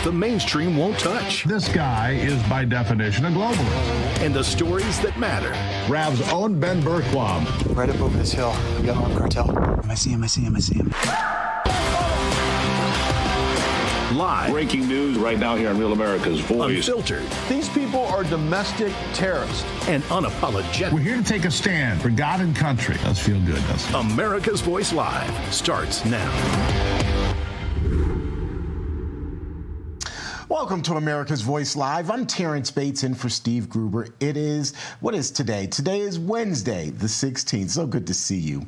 the mainstream won't touch. This guy is by definition a globalist. And the stories that matter. Rav's own Ben Berquam. Right up over this hill, we got an armed cartel. I see him. Live. Breaking news right now here on Real America's Voice. Unfiltered. These people are domestic terrorists. And unapologetic. We're here to take a stand for God and country. Does feel good, doesn't it? America's Voice Live starts now. Welcome to America's Voice Live. I'm Terrence Bates in for Steve Gruber. What is today? Today is Wednesday, the 16th. So good to see you.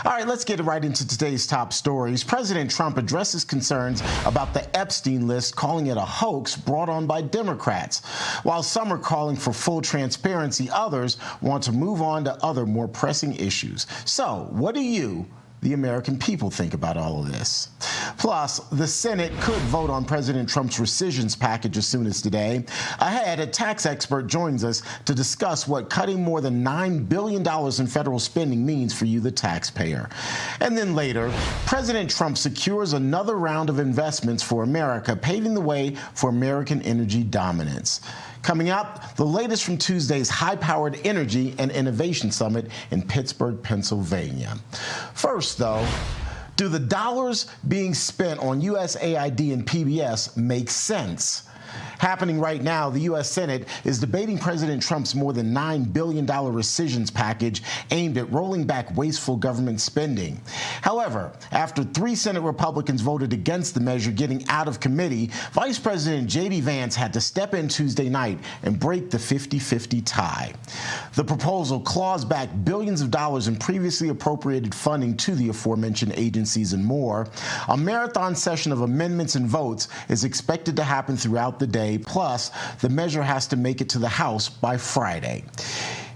All right, let's get right into today's top stories. President Trump addresses concerns about the Epstein list, calling it a hoax brought on by Democrats. While some are calling for full transparency, others want to move on to other more pressing issues. So, what do you, the American people, think about all of this? Plus, the Senate could vote on President Trump's recisions package as soon as today. Ahead, a tax expert joins us to discuss what cutting more than $9 billion in federal spending means for you, the taxpayer. And then later, President Trump secures another round of investments for America, paving the way for American energy dominance. Coming up, the latest from Tuesday's high-powered energy and innovation summit in Pittsburgh, Pennsylvania. First, though, do the dollars being spent on USAID and PBS make sense? Happening right now, the U.S. Senate is debating President Trump's more than $9 billion rescissions package aimed at rolling back wasteful government spending. However, after 3 Senate Republicans voted against the measure getting out of committee, Vice President J.D. Vance had to step in Tuesday night and break the 50-50 tie. The proposal claws back billions of dollars in previously appropriated funding to the aforementioned agencies and more. A marathon session of amendments and votes is expected to happen throughout the day. Plus, the measure has to make it to the House by Friday.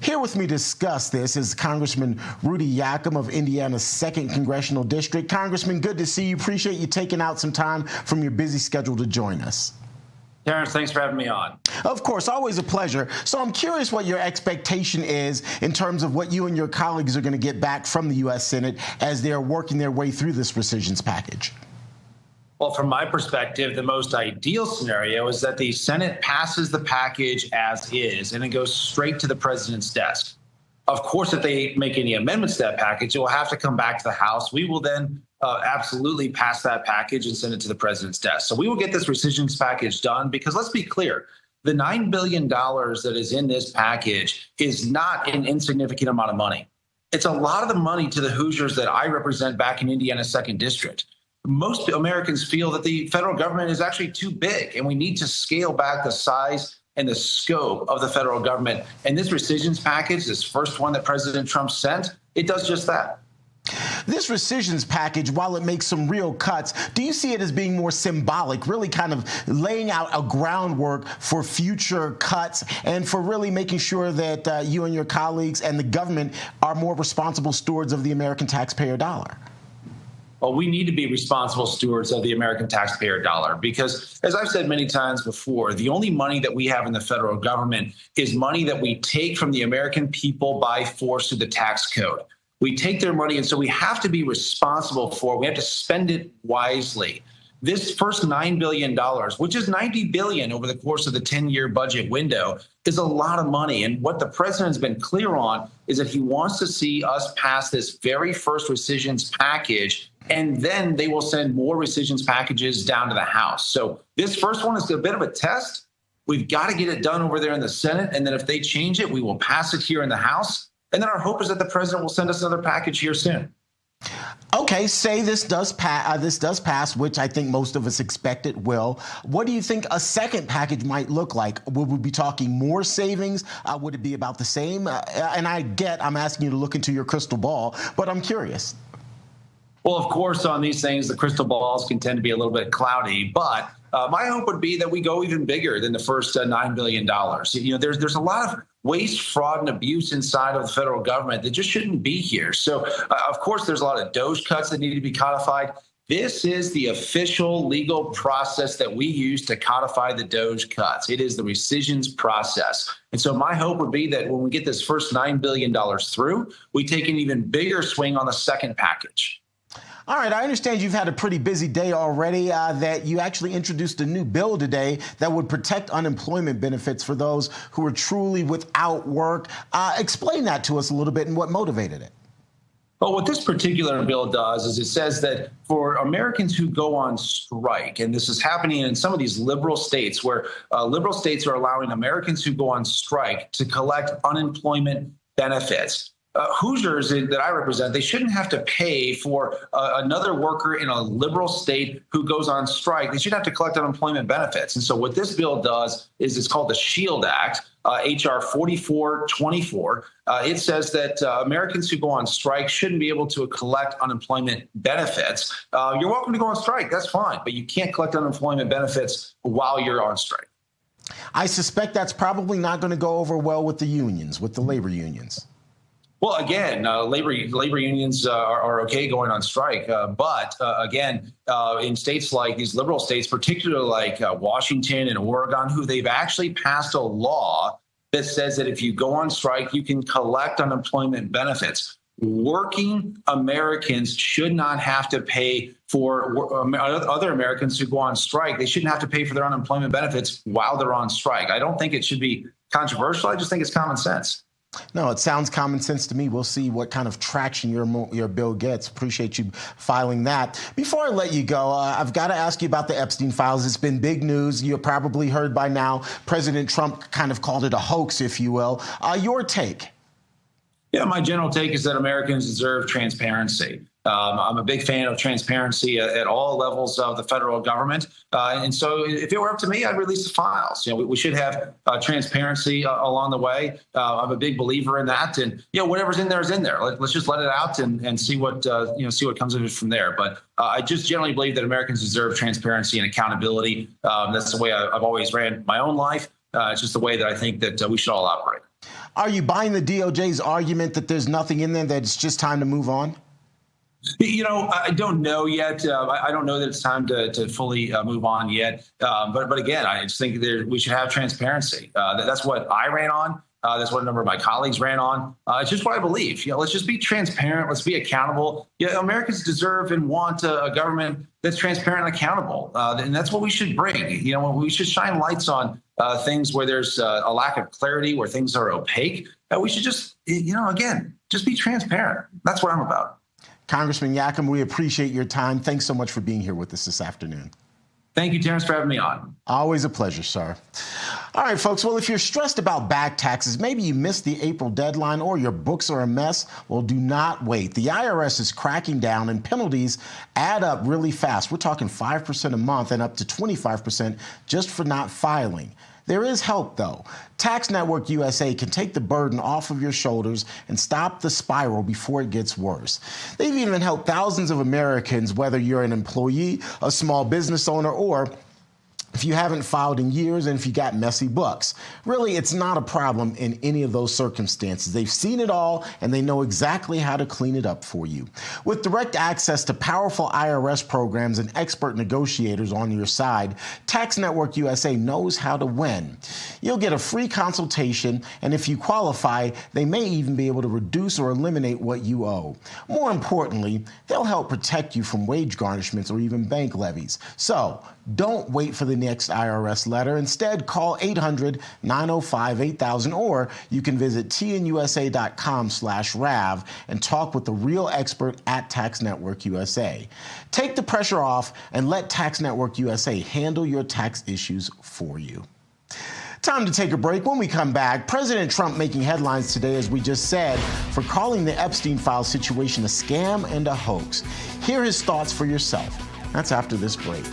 Here with me to discuss this is Congressman Rudy Yakum of Indiana's 2nd Congressional District. Congressman, good to see you. Appreciate you taking out some time from your busy schedule to join us. Terrence, thanks for having me on. Of course, always a pleasure. So I'm curious what your expectation is in terms of what you and your colleagues are going to get back from the U.S. Senate as they're working their way through this rescissions package. Well, from my perspective, the most ideal scenario is that the Senate passes the package as is, and it goes straight to the president's desk. Of course, if they make any amendments to that package, it will have to come back to the House. We will then absolutely pass that package and send it to the president's desk. So we will get this rescissions package done because let's be clear, the $9 billion that is in this package is not an insignificant amount of money. It's a lot of the money to the Hoosiers that I represent back in Indiana's 2nd District. Most Americans feel that the federal government is actually too big, and we need to scale back the size and the scope of the federal government. And this rescissions package, this first one that President Trump sent, it does just that. This rescissions package, while it makes some real cuts, do you see it as being more symbolic, really kind of laying out a groundwork for future cuts and for really making sure that you and your colleagues and the government are more responsible stewards of the American taxpayer dollar? Well, we need to be responsible stewards of the American taxpayer dollar because, as I've said many times before, the only money that we have in the federal government is money that we take from the American people by force through the tax code. We take their money, and so we have to be responsible for it. We have to spend it wisely. This first $9 billion, which is $90 billion over the course of the 10-year budget window, is a lot of money. And what the president's been clear on is that he wants to see us pass this very first rescissions package, and then they will send more rescissions packages down to the House. So this first one is a bit of a test. We've got to get it done over there in the Senate, and then if they change it, we will pass it here in the House. And then our hope is that the president will send us another package here soon. Okay, say this does pass, which I think most of us expect it will. What do you think a second package might look like? Would we be talking more savings? Would it be about the same? And I'm asking you to look into your crystal ball, but I'm curious. Well, of course, on these things, the crystal balls can tend to be a little bit cloudy, but my hope would be that we go even bigger than the first $9 billion. You know, there's a lot of waste, fraud, and abuse inside of the federal government that just shouldn't be here. So, of course, there's a lot of DOGE cuts that need to be codified. This is the official legal process that we use to codify the DOGE cuts. It is the rescissions process. And so my hope would be that when we get this first $9 billion through, we take an even bigger swing on the second package. All right, I understand you've had a pretty busy day already, that you actually introduced a new bill today that would protect unemployment benefits for those who are truly without work. Explain that to us a little bit and what motivated it. Well, what this particular bill does is it says that for Americans who go on strike, and this is happening in some of these liberal states where liberal states are allowing Americans who go on strike to collect unemployment benefits. Hoosiers that I represent, they shouldn't have to pay for another worker in a liberal state who goes on strike. They should have to collect unemployment benefits. And so what this bill does is it's called the SHIELD Act, HR 4424. It says that Americans who go on strike shouldn't be able to collect unemployment benefits. You're welcome to go on strike. That's fine. But you can't collect unemployment benefits while you're on strike. I suspect that's probably not going to go over well with the unions, with the labor unions. Well, again, labor unions are okay going on strike. But again, in states like these liberal states, particularly like Washington and Oregon, who they've actually passed a law that says that if you go on strike, you can collect unemployment benefits. Working Americans should not have to pay for other Americans who go on strike. They shouldn't have to pay for their unemployment benefits while they're on strike. I don't think it should be controversial. I just think it's common sense. No, it sounds common sense to me. We'll see what kind of traction your bill gets. Appreciate you filing that. Before I let you go, I've got to ask you about the Epstein files. It's been big news. You've probably heard by now. President Trump kind of called it a hoax, if you will. Your take? Yeah, my general take is that Americans deserve transparency. I'm a big fan of transparency at all levels of the federal government. And so if it were up to me, I'd release the files. We should have transparency along the way. I'm a big believer in that. And, whatever's in there is in there. Let's just let it out and see what, see what comes of it from there. But I just generally believe that Americans deserve transparency and accountability. That's the way I've always ran my own life. It's just the way that I think that we should all operate. Are you buying the DOJ's argument that there's nothing in there, that it's just time to move on? I don't know yet. I don't know that it's time to fully move on yet. But again, I just think we should have transparency. That's what I ran on. That's what a number of my colleagues ran on. It's just what I believe. Let's just be transparent. Let's be accountable. Americans deserve and want a government that's transparent and accountable. And that's what we should bring. We should shine lights on things where there's a lack of clarity, where things are opaque. We should just, again, just be transparent. That's what I'm about. Congressman Yakym, we appreciate your time. Thanks so much for being here with us this afternoon. Thank you, Terrence, for having me on. Always a pleasure, sir. All right, folks. Well, if you're stressed about back taxes, maybe you missed the April deadline or your books are a mess, well, do not wait. The IRS is cracking down and penalties add up really fast. We're talking 5% a month and up to 25% just for not filing. There is help, though. Tax Network USA can take the burden off of your shoulders and stop the spiral before it gets worse. They've even helped thousands of Americans, whether you're an employee, a small business owner, or if you haven't filed in years and if you got messy books. Really, it's not a problem in any of those circumstances. They've seen it all and they know exactly how to clean it up for you. With direct access to powerful IRS programs and expert negotiators on your side, Tax Network USA knows how to win. You'll get a free consultation, and if you qualify, they may even be able to reduce or eliminate what you owe. More importantly, they'll help protect you from wage garnishments or even bank levies. So, don't wait for the next IRS letter. Instead, call 800-905-8000, or you can visit tnusa.com/RAV and talk with the real expert at Tax Network USA. Take the pressure off and let Tax Network USA handle your tax issues for you. Time to take a break. When we come back, President Trump making headlines today, as we just said, for calling the Epstein file situation a scam and a hoax. Hear his thoughts for yourself. That's after this break.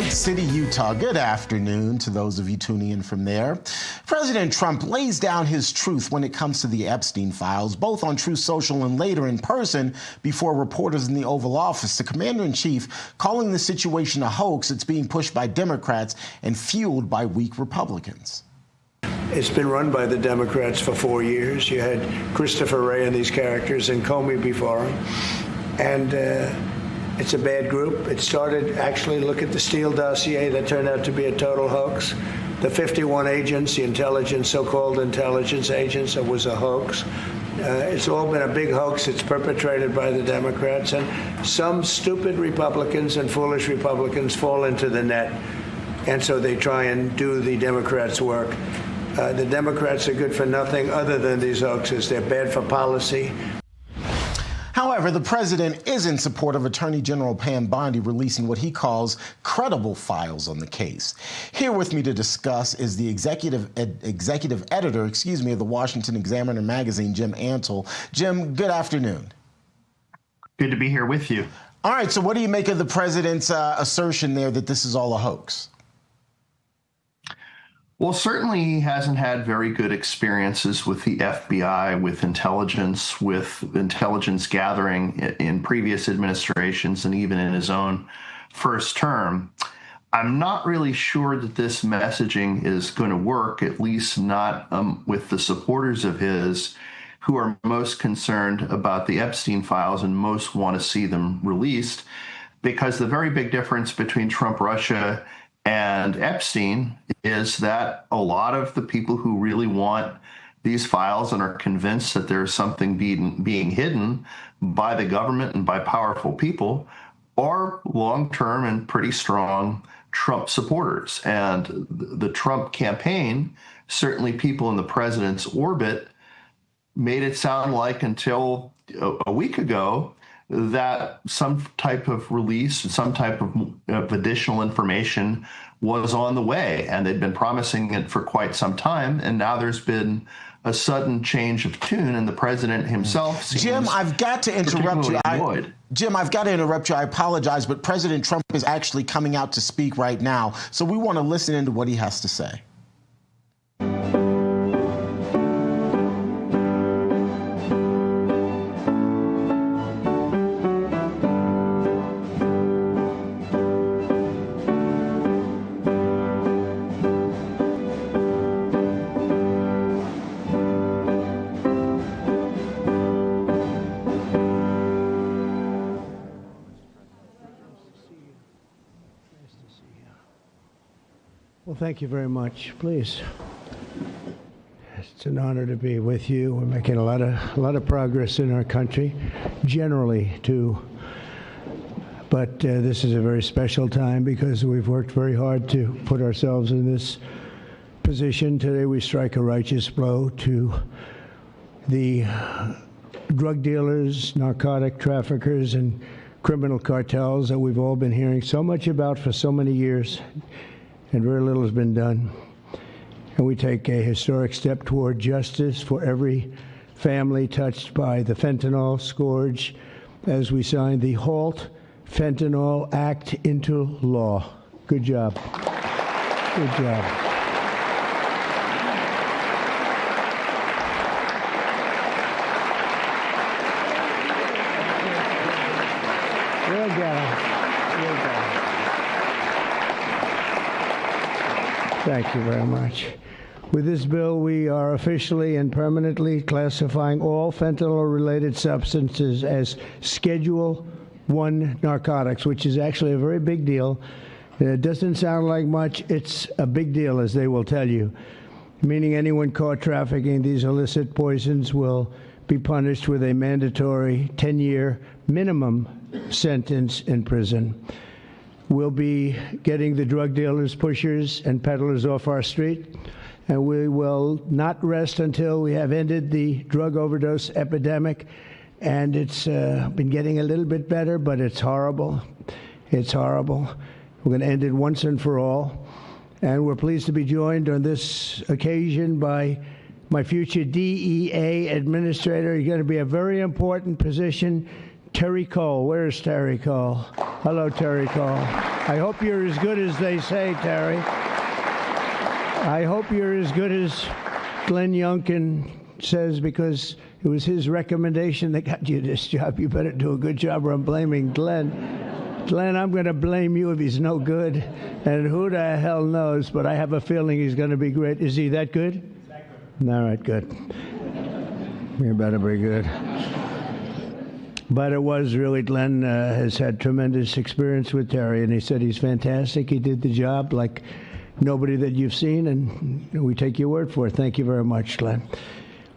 Lake City, Utah. Good afternoon to those of you tuning in from there. President Trump lays down his truth when it comes to the Epstein files, both on Truth Social and later in person before reporters in the Oval Office. The commander-in-chief calling the situation a hoax that's being pushed by Democrats and fueled by weak Republicans. It's been run by the Democrats for 4 years. You had Christopher Wray and these characters and Comey before him. And it's a bad group. It started, actually, look at the Steele dossier that turned out to be a total hoax. The 51 agents, the intelligence, so-called intelligence agents, it was a hoax. It's all been a big hoax. It's perpetrated by the Democrats. And some stupid Republicans and foolish Republicans fall into the net. And so they try and do the Democrats' work. The Democrats are good for nothing other than these hoaxes. They're bad for policy. However, the president is in support of Attorney General Pam Bondi releasing what he calls credible files on the case. Here with me to discuss is the executive editor, of the Washington Examiner magazine, Jim Antle. Jim, good afternoon. Good to be here with you. All right, so what do you make of the president's assertion there that this is all a hoax? Well, certainly he hasn't had very good experiences with the FBI, with intelligence gathering in previous administrations and even in his own first term. I'm not really sure that this messaging is going to work, at least not with the supporters of his who are most concerned about the Epstein files and most want to see them released, because the very big difference between Trump Russia and Epstein is that a lot of the people who really want these files and are convinced that there's something being hidden by the government and by powerful people are long-term and pretty strong Trump supporters. And the Trump campaign, certainly people in the president's orbit, made it sound like until a week ago that some type of release, some type of additional information was on the way, and they'd been promising it for quite some time, and now there's been a sudden change of tune, and the president himself seems Jim, I've got to interrupt you. Jim, I've got to interrupt you. I apologize, but President Trump is actually coming out to speak right now, so we want to listen into what he has to say. Well, thank you very much. Please. It's an honor to be with you. We're making a lot of progress in our country, generally too. But this is a very special time because we've worked very hard to put ourselves in this position. Today we strike a righteous blow to the drug dealers, narcotic traffickers, and criminal cartels that we've all been hearing so much about for so many years, and very little has been done. And we take a historic step toward justice for every family touched by the fentanyl scourge as we sign the Halt Fentanyl Act into law. Good job. Good job. Well done. Well done. Thank you very much. With this bill, we are officially and permanently classifying all fentanyl-related substances as Schedule I narcotics, which is actually a very big deal. It doesn't sound like much. It's a big deal, as they will tell you, meaning anyone caught trafficking these illicit poisons will be punished with a mandatory 10-year minimum sentence in prison. We'll be getting the drug dealers, pushers, and peddlers off our street, and we will not rest until we have ended the drug overdose epidemic. And it's been getting a little bit better, but it's horrible. It's horrible. We're going to end it once and for all. And we're pleased to be joined on this occasion by my future DEA administrator. He's going to be a very important position Terry Cole. Where's Terry Cole? Hello, Terry Cole. I hope you're as good as they say, Terry. I hope you're as good as Glenn Youngkin says, because it was his recommendation that got you this job. You better do a good job, or I'm blaming Glenn. Glenn, I'm going to blame you if he's no good. And who the hell knows, but I have a feeling he's going to be great. Is he that good? All right, good. You better be good. But it was really, Glenn has had tremendous experience with Terry, and he said he's fantastic. He did the job like nobody that you've seen, and we take your word for it. Thank you very much, Glenn.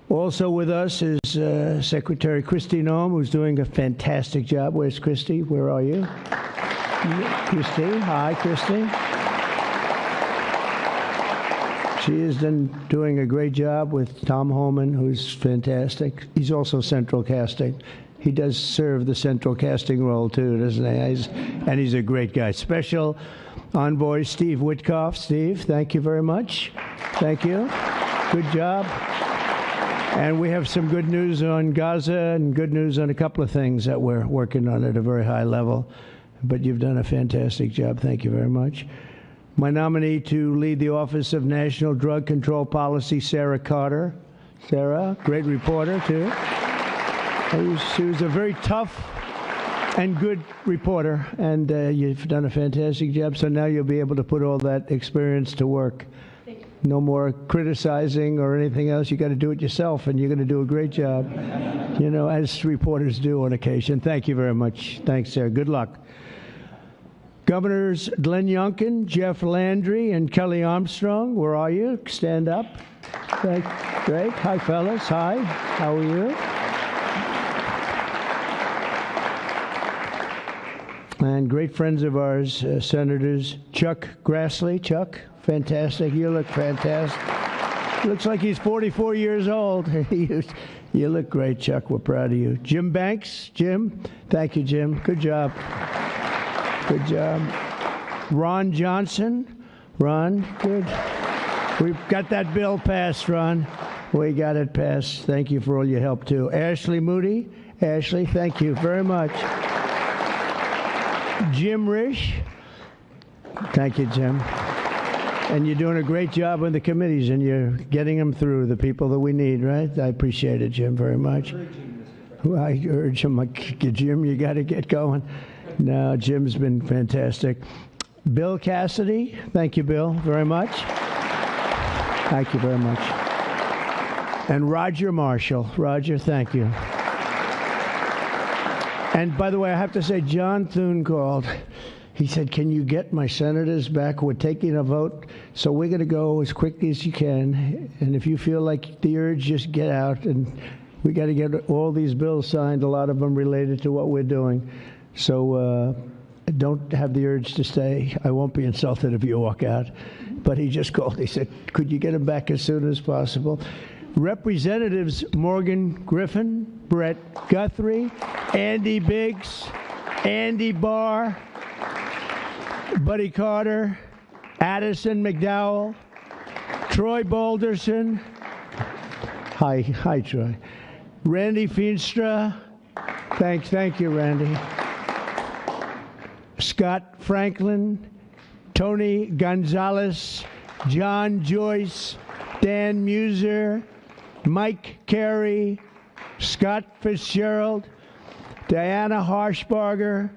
Also with us is Secretary Christy Noem, who's doing a fantastic job. Where's Christy? Where are you? Christy. Hi, Christy. She is doing a great job with Tom Homan, who's fantastic. He's also central casting. He does serve the central casting role, too, doesn't he? And he's a great guy. Special Envoy Steve Witkoff. Steve, thank you very much. Thank you. Good job. And we have some good news on Gaza and good news on a couple of things that we're working on at a very high level. But you've done a fantastic job. Thank you very much. My nominee to lead the Office of National Drug Control Policy, Sarah Carter. Sarah, great reporter, too. She was a very tough and good reporter, and you've done a fantastic job. So now you'll be able to put all that experience to work. No more criticizing or anything else. You got to do it yourself, and you're going to do a great job, you know, as reporters do on occasion. Thank you very much. Thanks, Sarah. Good luck. Governors Glenn Youngkin, Jeff Landry, and Kelly Armstrong, where are you? Stand up. Great. Hi, fellas. Hi. How are you? And great friends of ours, Senators Chuck Grassley. Chuck, fantastic. You look fantastic. Looks like he's 44 years old. You look great, Chuck. We're proud of you. Jim Banks. Jim. Thank you, Jim. Good job. Good job. Ron Johnson. Ron, good. We've got that bill passed, Ron. We got it passed. Thank you for all your help, too. Ashley Moody. Ashley, thank you very much. Jim Risch. Thank you, Jim. And you're doing a great job on the committees, and you're getting them through, the people that we need, right? I appreciate it, Jim, very much. I urge him, Jim, you got to get going. No, Jim's been fantastic. Bill Cassidy. Thank you, Bill, very much. Thank you very much. And Roger Marshall. Roger, thank you. And by the way, I have to say, John Thune called. He said, can you get my senators back? We're taking a vote, so we're going to go as quickly as you can. And if you feel like the urge, just get out. And we got to get all these bills signed, a lot of them related to what we're doing. So don't have the urge to stay. I won't be insulted if you walk out. But he just called. He said, could you get him back as soon as possible? Representatives Morgan Griffin, Brett Guthrie, Andy Biggs, Andy Barr, Buddy Carter, Addison McDowell, Troy Balderson. Hi, Troy. Randy Feenstra. Thank you, Randy. Scott Franklin, Tony Gonzalez, John Joyce, Dan Muser, Mike Carey, Scott Fitzgerald, Diana Harshbarger,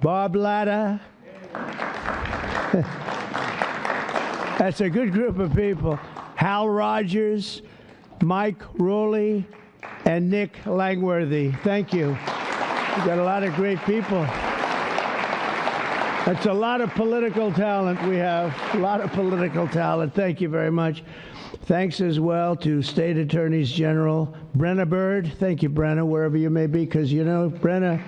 Bob Latta. That's a good group of people. Hal Rogers, Mike Rowley, and Nick Langworthy. Thank you. We've got a lot of great people. That's a lot of political talent we have. A lot of political talent. Thank you very much. Thanks as well to State Attorneys General Brenna Bird. Thank you, Brenna, wherever you may be, because, you know, Brenna,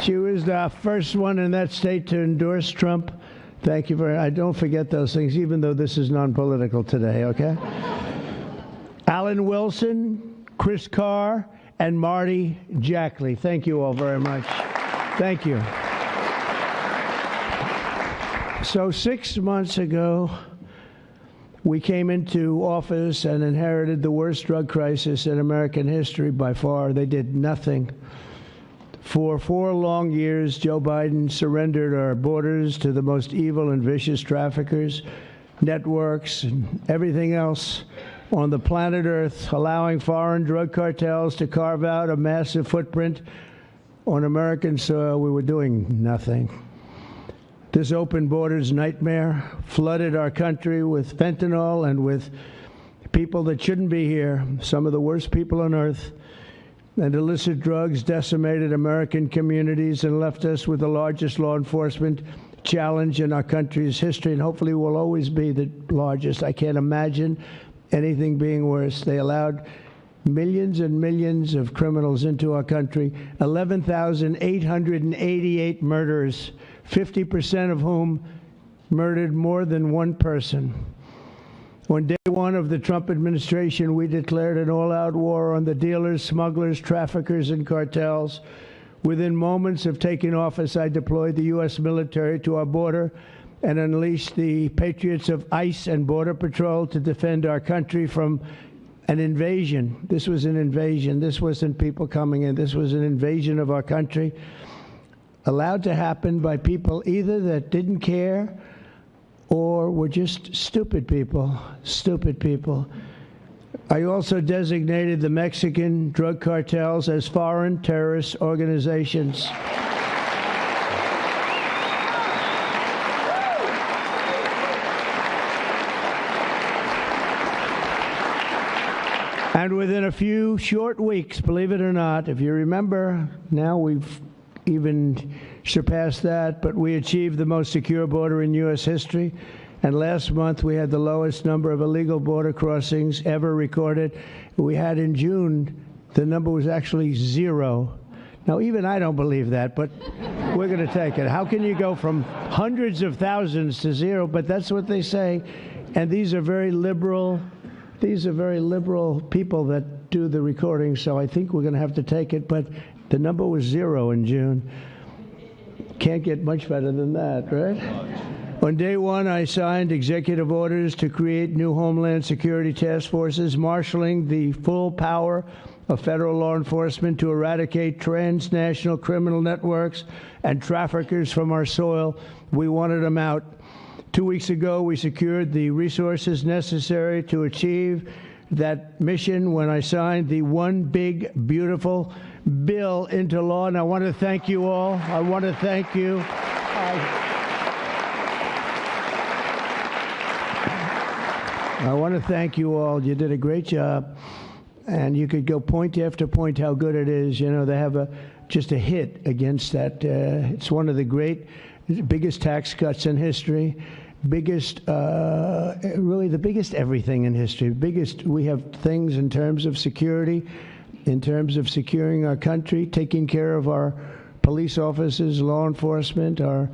she was the first one in that state to endorse Trump. Thank you very much. I don't forget those things, even though this is non-political today, okay? Alan Wilson, Chris Carr, and Marty Jackley. Thank you all very much. Thank you. So 6 months ago, we came into office and inherited the worst drug crisis in American history by far. They did nothing. For 4 long years, Joe Biden surrendered our borders to the most evil and vicious traffickers, networks, and everything else on the planet Earth, allowing foreign drug cartels to carve out a massive footprint on American soil. We were doing nothing. This open borders nightmare flooded our country with fentanyl and with people that shouldn't be here, some of the worst people on earth. And illicit drugs decimated American communities and left us with the largest law enforcement challenge in our country's history, and hopefully will always be the largest. I can't imagine anything being worse. They allowed millions and millions of criminals into our country, 11,888 murders, 50% of whom murdered more than one person. On day one of the Trump administration, we declared an all-out war on the dealers, smugglers, traffickers, and cartels. Within moments of taking office, I deployed the U.S. military to our border and unleashed the patriots of ICE and Border Patrol to defend our country from an invasion. This was an invasion. This wasn't people coming in. This was an invasion of our country, allowed to happen by people either that didn't care or were just stupid people. Stupid people. I also designated the Mexican drug cartels as foreign terrorist organizations. And within a few short weeks, believe it or not, if you remember, now we've even surpassed that, but we achieved the most secure border in U.S. history. And last month, we had the lowest number of illegal border crossings ever recorded. We had in June, the number was actually 0. Now, even I don't believe that, but we're going to take it. How can you go from hundreds of thousands to 0? But that's what they say. And these are very liberal people that do the recording, so I think we're going to have to take it. But the number was 0 in June. Can't get much better than that, right? On day one, I signed executive orders to create new Homeland Security task forces, marshaling the full power of federal law enforcement to eradicate transnational criminal networks and traffickers from our soil. We wanted them out. 2 weeks ago, we secured the resources necessary to achieve that mission when I signed the One Big Beautiful Bill into law. And I want to thank you all. I want to thank you. I want to thank you all. You did a great job. And you could go point after point how good it is. You know, they have just a hit against that. It's one of the biggest tax cuts in history. Really the biggest everything in history. We have things in terms of security, in terms of securing our country, taking care of our police officers, law enforcement, our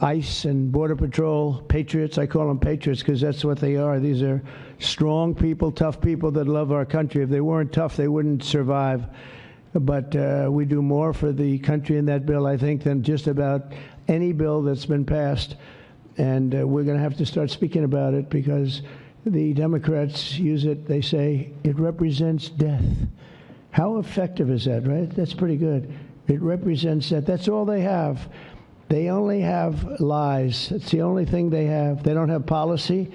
ICE and Border Patrol patriots. I call them patriots because that's what they are. These are strong people, tough people that love our country. If they weren't tough, they wouldn't survive. But we do more for the country in that bill, I think, than just about any bill that's been passed. And we're going to have to start speaking about it because the Democrats use it. They say it represents death. How effective is that, right? That's pretty good. It represents that. That's all they have. They only have lies. It's the only thing they have. They don't have policy.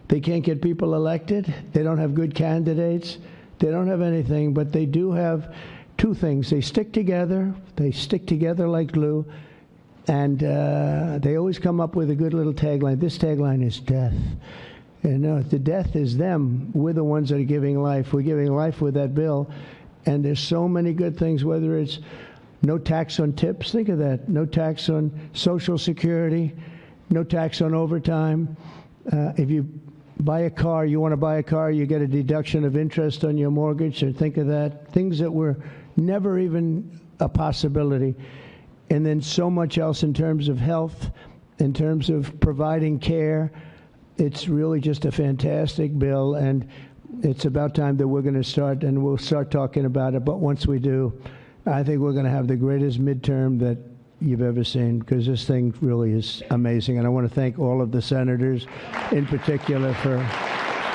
They can't get people elected. They don't have good candidates. They don't have anything, but they do have two things. They stick together. They stick together like glue. And they always come up with a good little tagline. This tagline is death. And no, the death is them. We're the ones that are giving life. We're giving life with that bill. And there's so many good things, whether it's no tax on tips. Think of that. No tax on Social Security. No tax on overtime. If you buy a car, you want to buy a car, you get a deduction of interest on your mortgage. So think of that. Things that were never even a possibility. And then so much else in terms of health, in terms of providing care. It's really just a fantastic bill, and it's about time that we're going to start, and we'll start talking about it. But once we do, I think we're going to have the greatest midterm that you've ever seen, because this thing really is amazing. And I want to thank all of the senators in particular for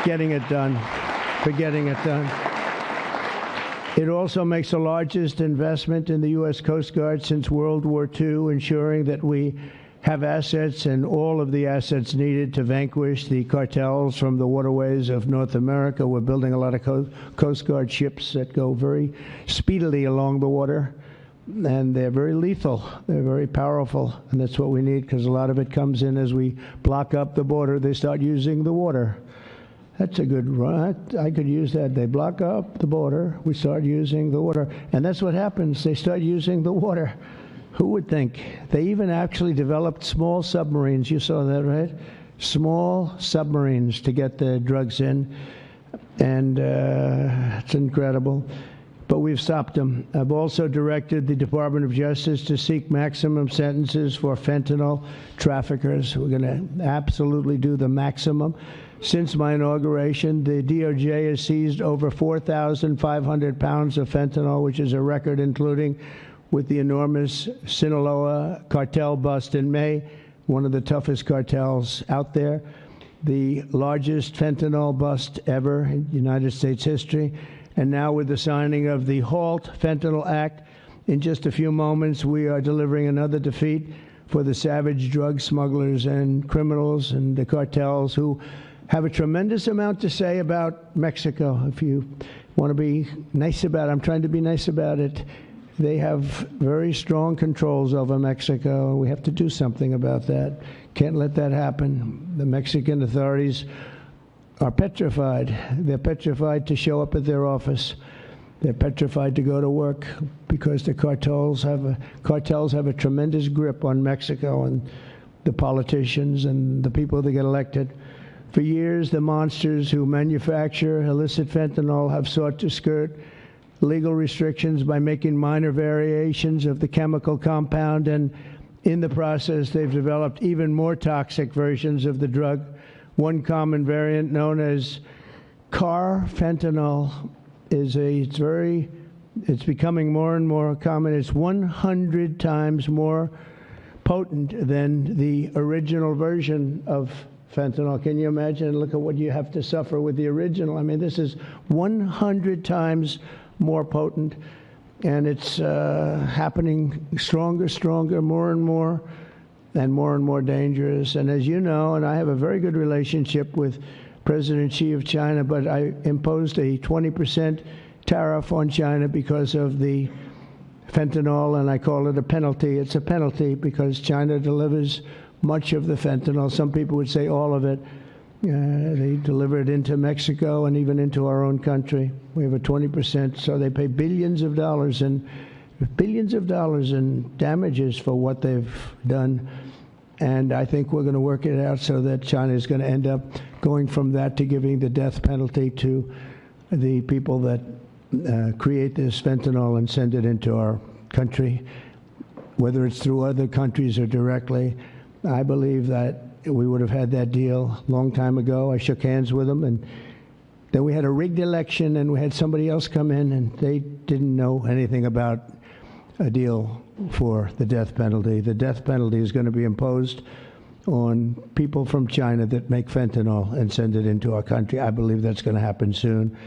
getting it done, It also makes the largest investment in the U.S. Coast Guard since World War II, ensuring that we have assets and all of the assets needed to vanquish the cartels from the waterways of North America. We're building a lot of Coast Guard ships that go very speedily along the water, and they're very lethal. They're very powerful, and that's what we need, because a lot of it comes in as we block up the border. They start using the water. That's a good run. I could use that. They block up the border. We start using the water. And that's what happens. They start using the water. Who would think? They even actually developed small submarines. You saw that, right? Small submarines to get the drugs in. And it's incredible. But we've stopped them. I've also directed the Department of Justice to seek maximum sentences for fentanyl traffickers. We're going to absolutely do the maximum. Since my inauguration, the DOJ has seized over 4,500 pounds of fentanyl, which is a record, including with the enormous Sinaloa cartel bust in May, one of the toughest cartels out there, the largest fentanyl bust ever in United States history. And now with the signing of the Halt Fentanyl Act, in just a few moments, we are delivering another defeat for the savage drug smugglers and criminals and the cartels who have a tremendous amount to say about Mexico. If you want to be nice about it, I'm trying to be nice about it. They have very strong controls over Mexico, and we have to do something about that. Can't let that happen. The Mexican authorities are petrified. They're petrified to show up at their office. They're petrified to go to work because the cartels have a tremendous grip on Mexico and the politicians and the people that get elected. For years, the monsters who manufacture illicit fentanyl have sought to skirt legal restrictions by making minor variations of the chemical compound, and in the process, they've developed even more toxic versions of the drug. One common variant, known as carfentanil, it's becoming more and more common. It's 100 times more potent than the original version of fentanyl. Can you imagine? Look at what you have to suffer with the original. I mean, this is 100 times more potent, and it's happening stronger, more and more dangerous. And as you know, and I have a very good relationship with President Xi of China, but I imposed a 20% tariff on China because of the fentanyl, and I call it a penalty. It's a penalty because China delivers much of the fentanyl. Some people would say all of it. They deliver it into Mexico and even into our own country. We have a 20%, so they pay billions of dollars in damages for what they've done. And I think we're going to work it out so that China is going to end up going from that to giving the death penalty to the people that create this fentanyl and send it into our country, whether it's through other countries or directly. I believe that we would have had that deal a long time ago. I shook hands with them, and then we had a rigged election, and we had somebody else come in, and they didn't know anything about a deal for the death penalty. The death penalty is going to be imposed on people from China that make fentanyl and send it into our country. I believe that's going to happen soon.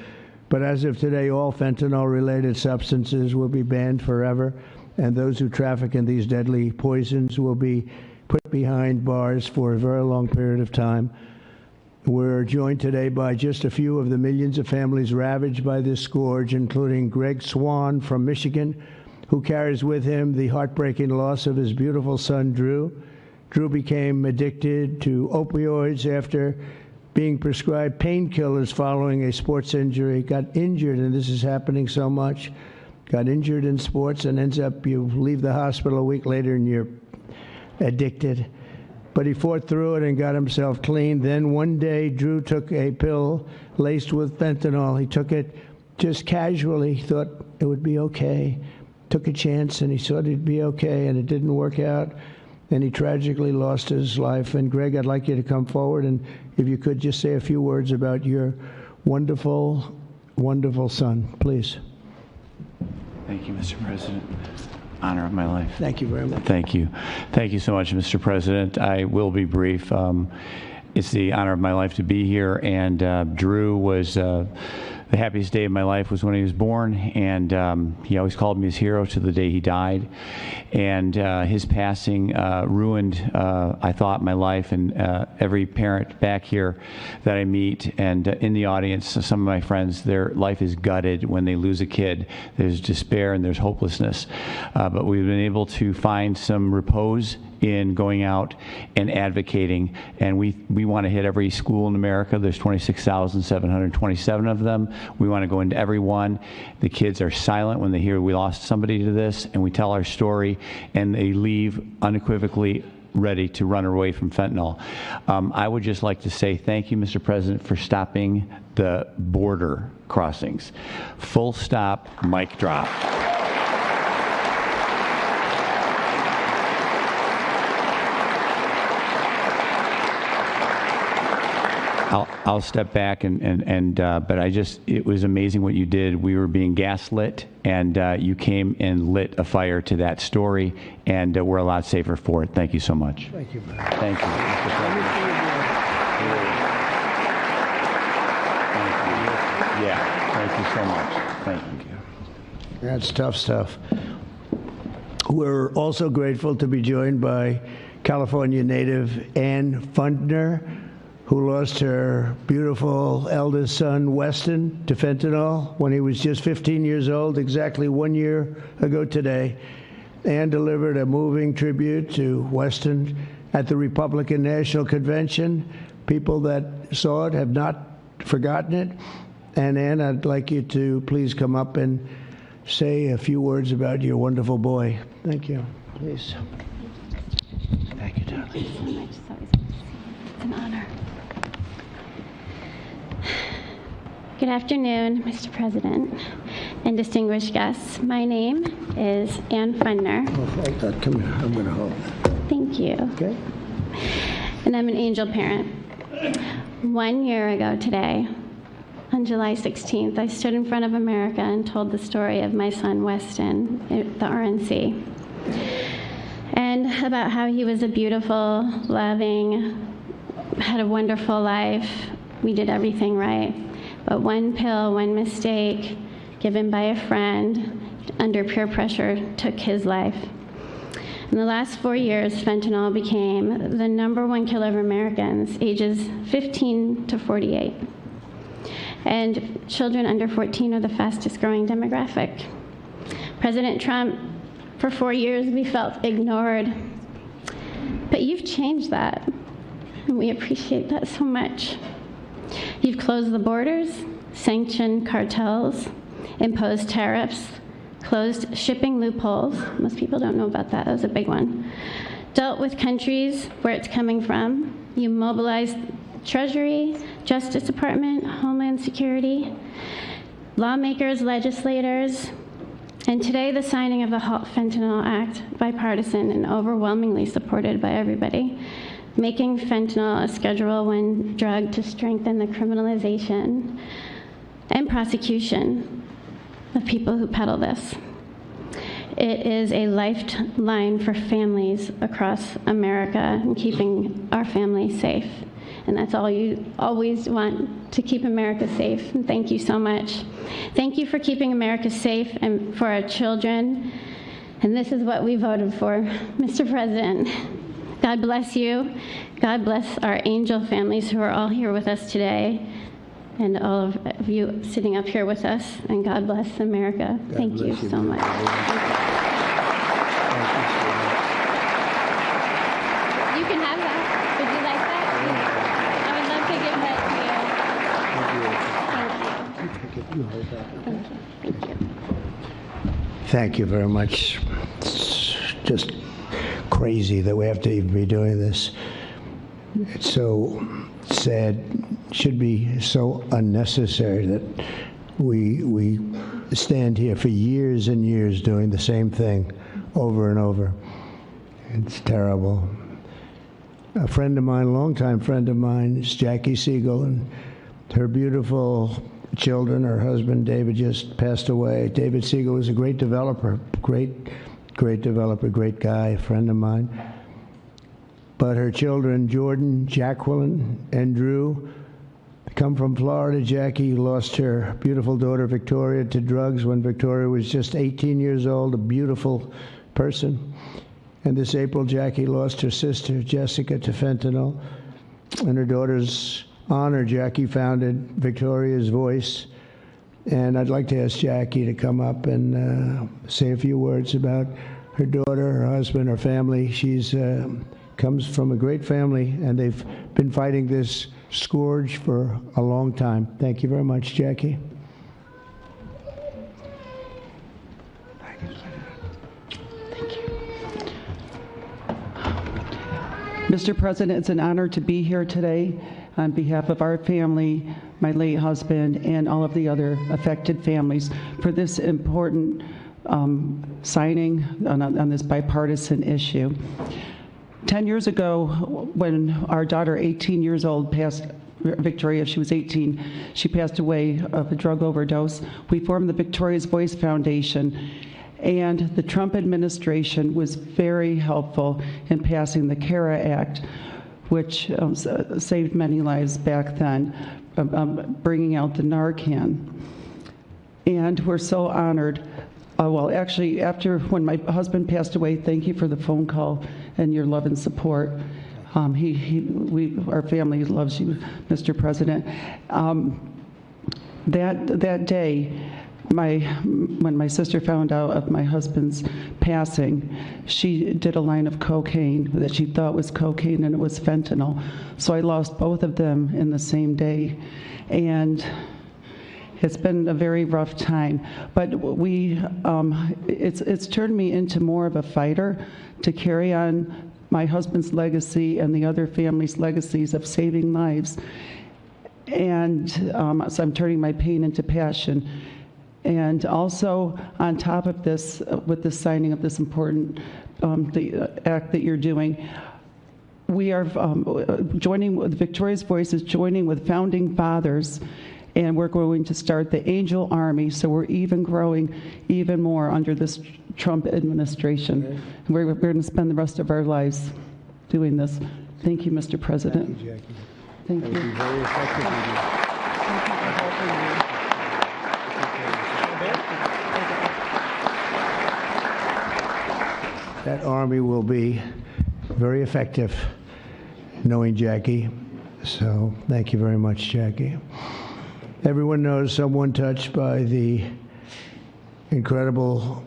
But as of today, all fentanyl-related substances will be banned forever, and those who traffic in these deadly poisons will be put behind bars for a very long period of time. We're joined today by just a few of the millions of families ravaged by this scourge, including Greg Swan from Michigan, who carries with him the heartbreaking loss of his beautiful son, Drew. Drew became addicted to opioids after being prescribed painkillers following a sports injury, got injured, and this is happening so much, got injured in sports and ends up, you leave the hospital a week later and you're addicted. But he fought through it and got himself clean. Then one day, Drew took a pill laced with fentanyl. He took it just casually, thought it would be okay. Took a chance and he thought it'd be okay, and it didn't work out. And he tragically lost his life. And Greg, I'd like you to come forward, and if you could just say a few words about your wonderful, wonderful son, please. Thank you, Mr. President. Honor of my life. Thank you very much. Thank you. Thank you so much, Mr. President. I will be brief. It's the honor of my life to be here, and Drew was the happiest day of my life was when he was born, and he always called me his hero to the day he died. And his passing ruined, I thought, my life, and every parent back here that I meet and in the audience, some of my friends, their life is gutted when they lose a kid. There's despair and there's hopelessness. But we've been able to find some repose in going out and advocating, and we want to hit every school in America. There's 26,727 of them. We want to go into every one. The kids are silent when they hear we lost somebody to this, and we tell our story, and they leave unequivocally ready to run away from fentanyl. I would just like to say thank you, Mr. President, for stopping the border crossings. Full stop, mic drop. I'll step back but it was amazing what you did. We were being gaslit, and you came and lit a fire to that story, and we're a lot safer for it. Thank you so much. Thank you. Thank you, Mr. President. Thank you. Yeah, thank you so much. Thank you. That's tough stuff. We're also grateful to be joined by California native Ann Fundner, who lost her beautiful eldest son, Weston, to fentanyl when he was just 15 years old, exactly 1 year ago today. Ann delivered a moving tribute to Weston at the Republican National Convention. People that saw it have not forgotten it. And Ann, I'd like you to please come up and say a few words about your wonderful boy. Thank you. Please. Thank you, darling. Thank you so much. It's an honor. Good afternoon, Mr. President and distinguished guests. My name is Ann Fundner. Oh, come here. I'm going to hold it. Thank you. Okay. And I'm an angel parent. 1 year ago today, on July 16th, I stood in front of America and told the story of my son, Weston, at the RNC. And about how he was a beautiful, loving, had a wonderful life. We did everything right. But one pill, one mistake, given by a friend under peer pressure, took his life. In the last 4 years, fentanyl became the #1 killer of Americans ages 15 to 48. And children under 14 are the fastest growing demographic. President Trump, for 4 years, we felt ignored. But you've changed that, and we appreciate that so much. You've closed the borders, sanctioned cartels, imposed tariffs, closed shipping loopholes. Most people don't know about that. That was a big one. Dealt with countries where it's coming from. You mobilized Treasury, Justice Department, Homeland Security, lawmakers, legislators, and today the signing of the Fentanyl Act, bipartisan and overwhelmingly supported by everybody, making fentanyl a Schedule I drug to strengthen the criminalization and prosecution of people who peddle this. It is a lifeline for families across America and keeping our families safe. And that's all you always want, to keep America safe. And thank you so much. Thank you for keeping America safe and for our children. And this is what we voted for, Mr. President. God bless you. God bless our angel families who are all here with us today, and all of you sitting up here with us. And God bless America. Thank you so much. You can have that. Would you like that? I would love to give that to you. Thank you. Thank you. Thank you very much. It's just crazy that we have to even be doing this. It's so sad, should be so unnecessary that we stand here for years and years doing the same thing over and over. It's terrible. A friend of mine, a longtime friend of mine, is Jackie Siegel, and her beautiful children, her husband David just passed away. David Siegel was a great developer, great developer, great guy, a friend of mine. But her children, Jordan, Jacqueline, and Drew, come from Florida. Jackie lost her beautiful daughter, Victoria, to drugs when Victoria was just 18 years old, a beautiful person. And this April, Jackie lost her sister, Jessica, to fentanyl. In her daughter's honor, Jackie founded Victoria's Voice. And I'd like to ask Jackie to come up and say a few words about her daughter, her husband, her family. She's comes from a great family, and they've been fighting this scourge for a long time. Thank you very much, Jackie. Thank you. Mr. President, it's an honor to be here today on behalf of our family, my late husband, and all of the other affected families for this important signing on this bipartisan issue. 10 years ago, when our daughter, 18 years old, passed, Victoria, she was 18, she passed away of a drug overdose. We formed the Victoria's Voice Foundation, and the Trump administration was very helpful in passing the CARA Act, which saved many lives back then, bringing out the Narcan. And we're so honored. Well, actually, when my husband passed away, thank you for the phone call and your love and support. Our family loves you, Mr. President. That day, when my sister found out of my husband's passing, she did a line of cocaine that she thought was cocaine, and it was fentanyl. So I lost both of them in the same day. And it's been a very rough time, but it's turned me into more of a fighter to carry on my husband's legacy and the other families' legacies of saving lives. And so I'm turning my pain into passion. And also, on top of this, with the signing of this important the act that you're doing, we are joining with Victoria's Voice is joining with founding fathers, and we're going to start the Angel Army, so we're even growing even more under this Trump administration. Okay. And we're going to spend the rest of our lives doing this. Thank you, Mr. President. Thank you, Jackie. Thank you. That would be very effective. Thank you for helping me. That army will be very effective, knowing Jackie. So thank you very much, Jackie. Everyone knows someone touched by the incredible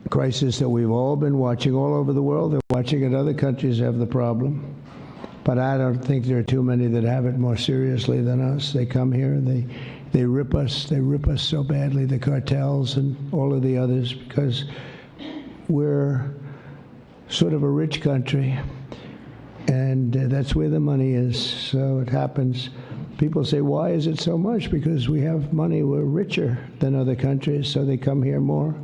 crisis that we've all been watching all over the world. They're watching it. Other countries have the problem. But I don't think there are too many that have it more seriously than us. They come here and they rip us. They rip us so badly, the cartels and all of the others, because we're sort of a rich country. And that's where the money is. So it happens. People say, why is it so much? Because we have money. We're richer than other countries, so they come here more.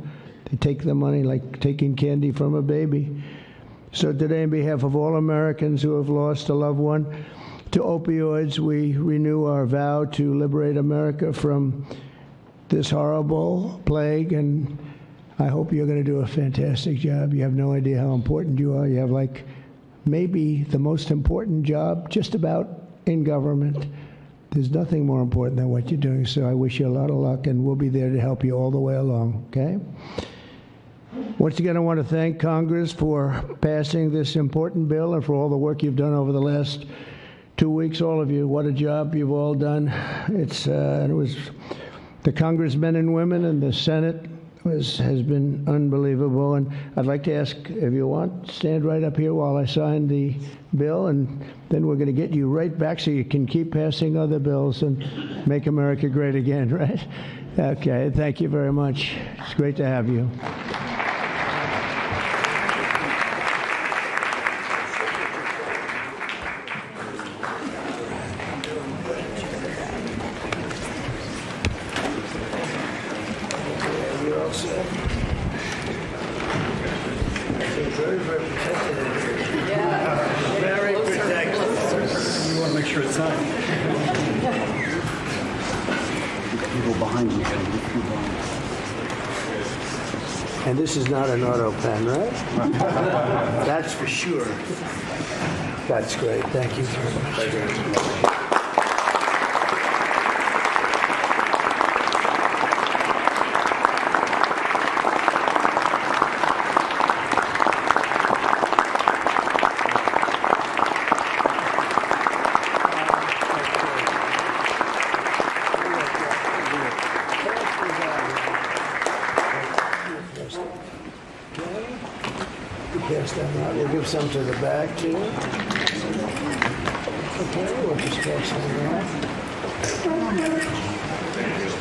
They take the money like taking candy from a baby. So today, on behalf of all Americans who have lost a loved one to opioids, we renew our vow to liberate America from this horrible plague. And I hope you're going to do a fantastic job. You have no idea how important you are. You have like maybe the most important job just about in government. There's nothing more important than what you're doing, so I wish you a lot of luck, and we'll be there to help you all the way along, okay? Once again, I want to thank Congress for passing this important bill and for all the work you've done over the last 2 weeks, all of you. What a job you've all done. It was the congressmen and women and the Senate has been unbelievable. And I'd like to ask, if you want, stand right up here while I sign the bill, and then we're going to get you right back so you can keep passing other bills and make America great again, right? Okay, thank you very much. It's great to have you. And this is not an auto pen, right? That's for sure. That's great. Thank you very much. Pass them out. We'll give some to the back, too. Okay, we'll just pass them out.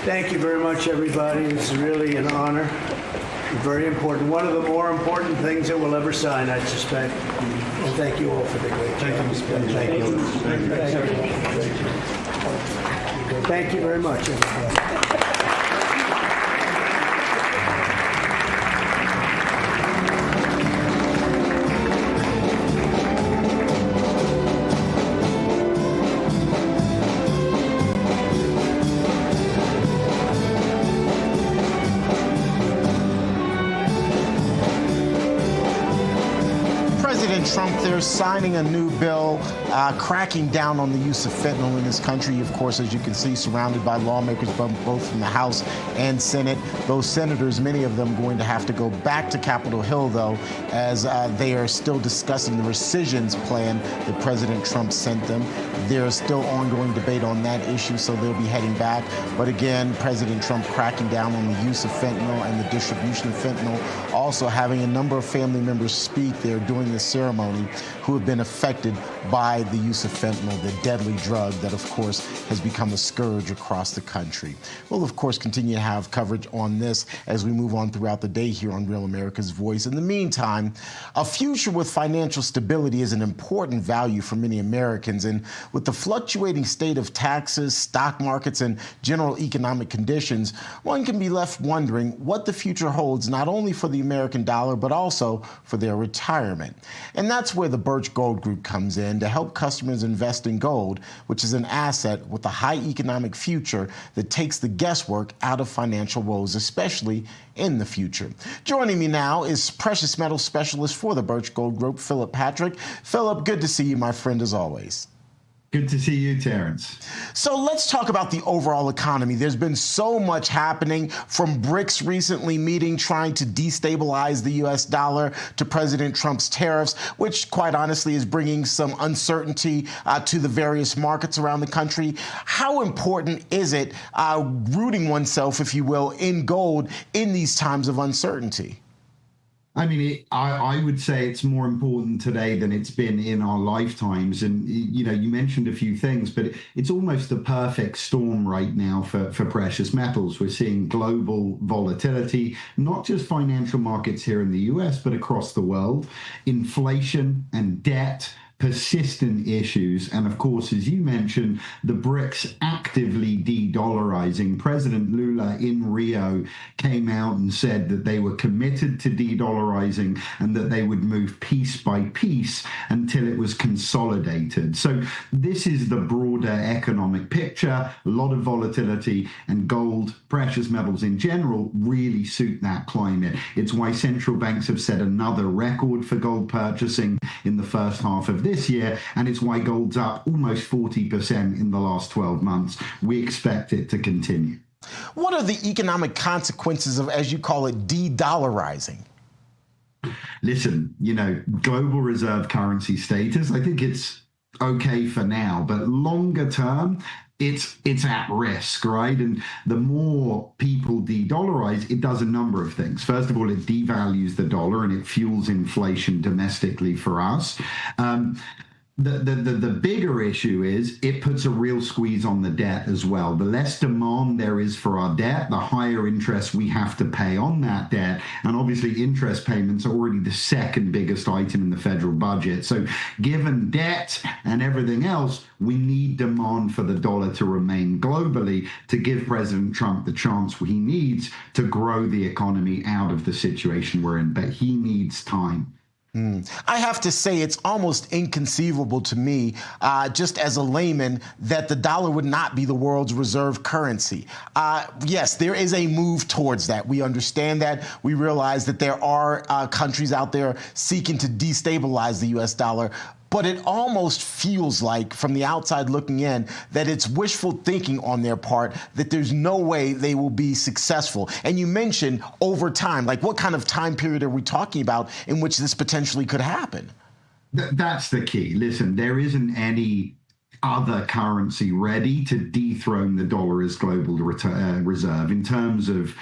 Thank you very much, everybody. This is really an honor. Very important. One of the more important things that we'll ever sign, I suspect. And thank you all for the great job. Thank you. Thank you very much, everybody. Trump there signing a new bill cracking down on the use of fentanyl in this country. Of course, as you can see, surrounded by lawmakers both from the House and Senate. Those senators, many of them going to have to go back to Capitol Hill, though, as they are still discussing the recisions plan that President Trump sent them. There's still ongoing debate on that issue, so they'll be heading back. But again, President Trump cracking down on the use of fentanyl and the distribution of fentanyl. Also having a number of family members speak there during the ceremony who have been affected by the use of fentanyl, the deadly drug that, of course, has become a scourge across the country. We'll, of course, continue to have coverage on this as we move on throughout the day here on Real America's Voice. In the meantime, a future with financial stability is an important value for many Americans. And with the fluctuating state of taxes, stock markets, and general economic conditions, one can be left wondering what the future holds not only for the American dollar, but also for their retirement. And that's where the Birch Gold Group comes in to help customers invest in gold, which is an asset with a high economic future that takes the guesswork out of financial woes, especially in the future. Joining me now is precious metal specialist for the Birch Gold Group, Philip Patrick. Philip, good to see you, my friend, as always. Good to see you, Terrence. So let's talk about the overall economy. There's been so much happening, from BRICS recently meeting, trying to destabilize the U.S. dollar, to President Trump's tariffs, which quite honestly is bringing some uncertainty to the various markets around the country. How important is it rooting oneself, if you will, in gold in these times of uncertainty? I mean, I would say it's more important today than it's been in our lifetimes. And, you know, you mentioned a few things, but it's almost the perfect storm right now for precious metals. We're seeing global volatility, not just financial markets here in the US, but across the world, inflation and debt, persistent issues, and of course, as you mentioned, the BRICS actively de-dollarizing. President Lula in Rio came out and said that they were committed to de-dollarizing and that they would move piece by piece until it was consolidated. So this is the broader economic picture, a lot of volatility, and gold, precious metals in general, really suit that climate. It's why central banks have set another record for gold purchasing in the first half of this year, and it's why gold's up almost 40% in the last 12 months. We expect it to continue. What are the economic consequences of, as you call it, de-dollarizing? Listen, you know, global reserve currency status, I think it's okay for now, but longer term, it's at risk, right? And the more people de-dollarize, it does a number of things. First of all, it devalues the dollar and it fuels inflation domestically for us. The bigger issue is it puts a real squeeze on the debt as well. The less demand there is for our debt, the higher interest we have to pay on that debt. And obviously interest payments are already the second biggest item in the federal budget. So given debt and everything else, we need demand for the dollar to remain globally to give President Trump the chance he needs to grow the economy out of the situation we're in. But he needs time. I have to say it's almost inconceivable to me, just as a layman, that the dollar would not be the world's reserve currency. Yes, there is a move towards that. We understand that. We realize that there are countries out there seeking to destabilize the U.S. dollar. But it almost feels like, from the outside looking in, that it's wishful thinking on their part, that there's no way they will be successful. And you mentioned over time, like what kind of time period are we talking about in which this potentially could happen? That's the key. Listen, there isn't any other currency ready to dethrone the dollar as global reserve in terms of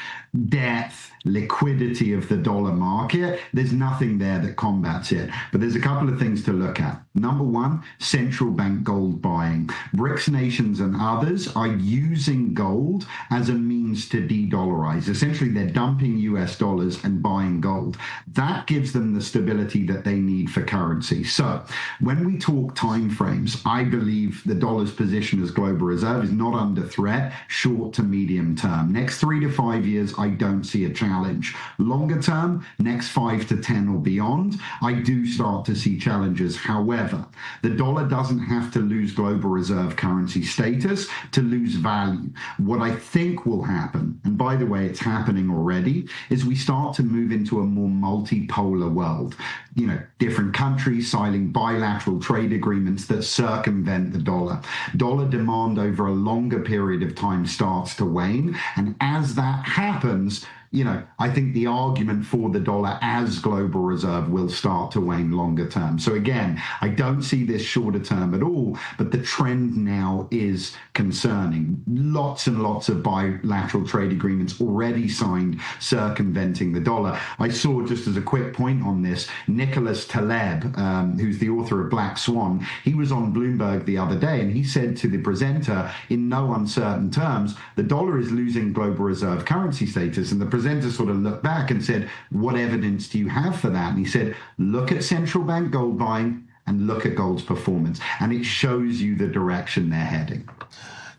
depth, liquidity of the dollar market, there's nothing there that combats it. But there's a couple of things to look at. Number one, central bank gold buying. BRICS nations and others are using gold as a means to de-dollarize. Essentially, they're dumping US dollars and buying gold. That gives them the stability that they need for currency. So when we talk timeframes, I believe the dollar's position as global reserve is not under threat short to medium term. Next 3 to 5 years, I don't see a challenge. Longer term, next 5 to 10 or beyond, I do start to see challenges. However, the dollar doesn't have to lose global reserve currency status to lose value. What I think will happen, and by the way, it's happening already, is we start to move into a more multipolar world. You know, different countries signing bilateral trade agreements that circumvent the dollar. Dollar demand over a longer period of time starts to wane. And as that happens, you know, I think the argument for the dollar as global reserve will start to wane longer term. So again, I don't see this shorter term at all, but the trend now is concerning. Lots and lots of bilateral trade agreements already signed circumventing the dollar. I saw, just as a quick point on this, Nicholas Taleb, who's the author of Black Swan, he was on Bloomberg the other day, and he said to the presenter, in no uncertain terms, the dollar is losing global reserve currency status. And the presenter sort of looked back and said, what evidence do you have for that? And he said, look at central bank gold buying and look at gold's performance. And it shows you the direction they're heading.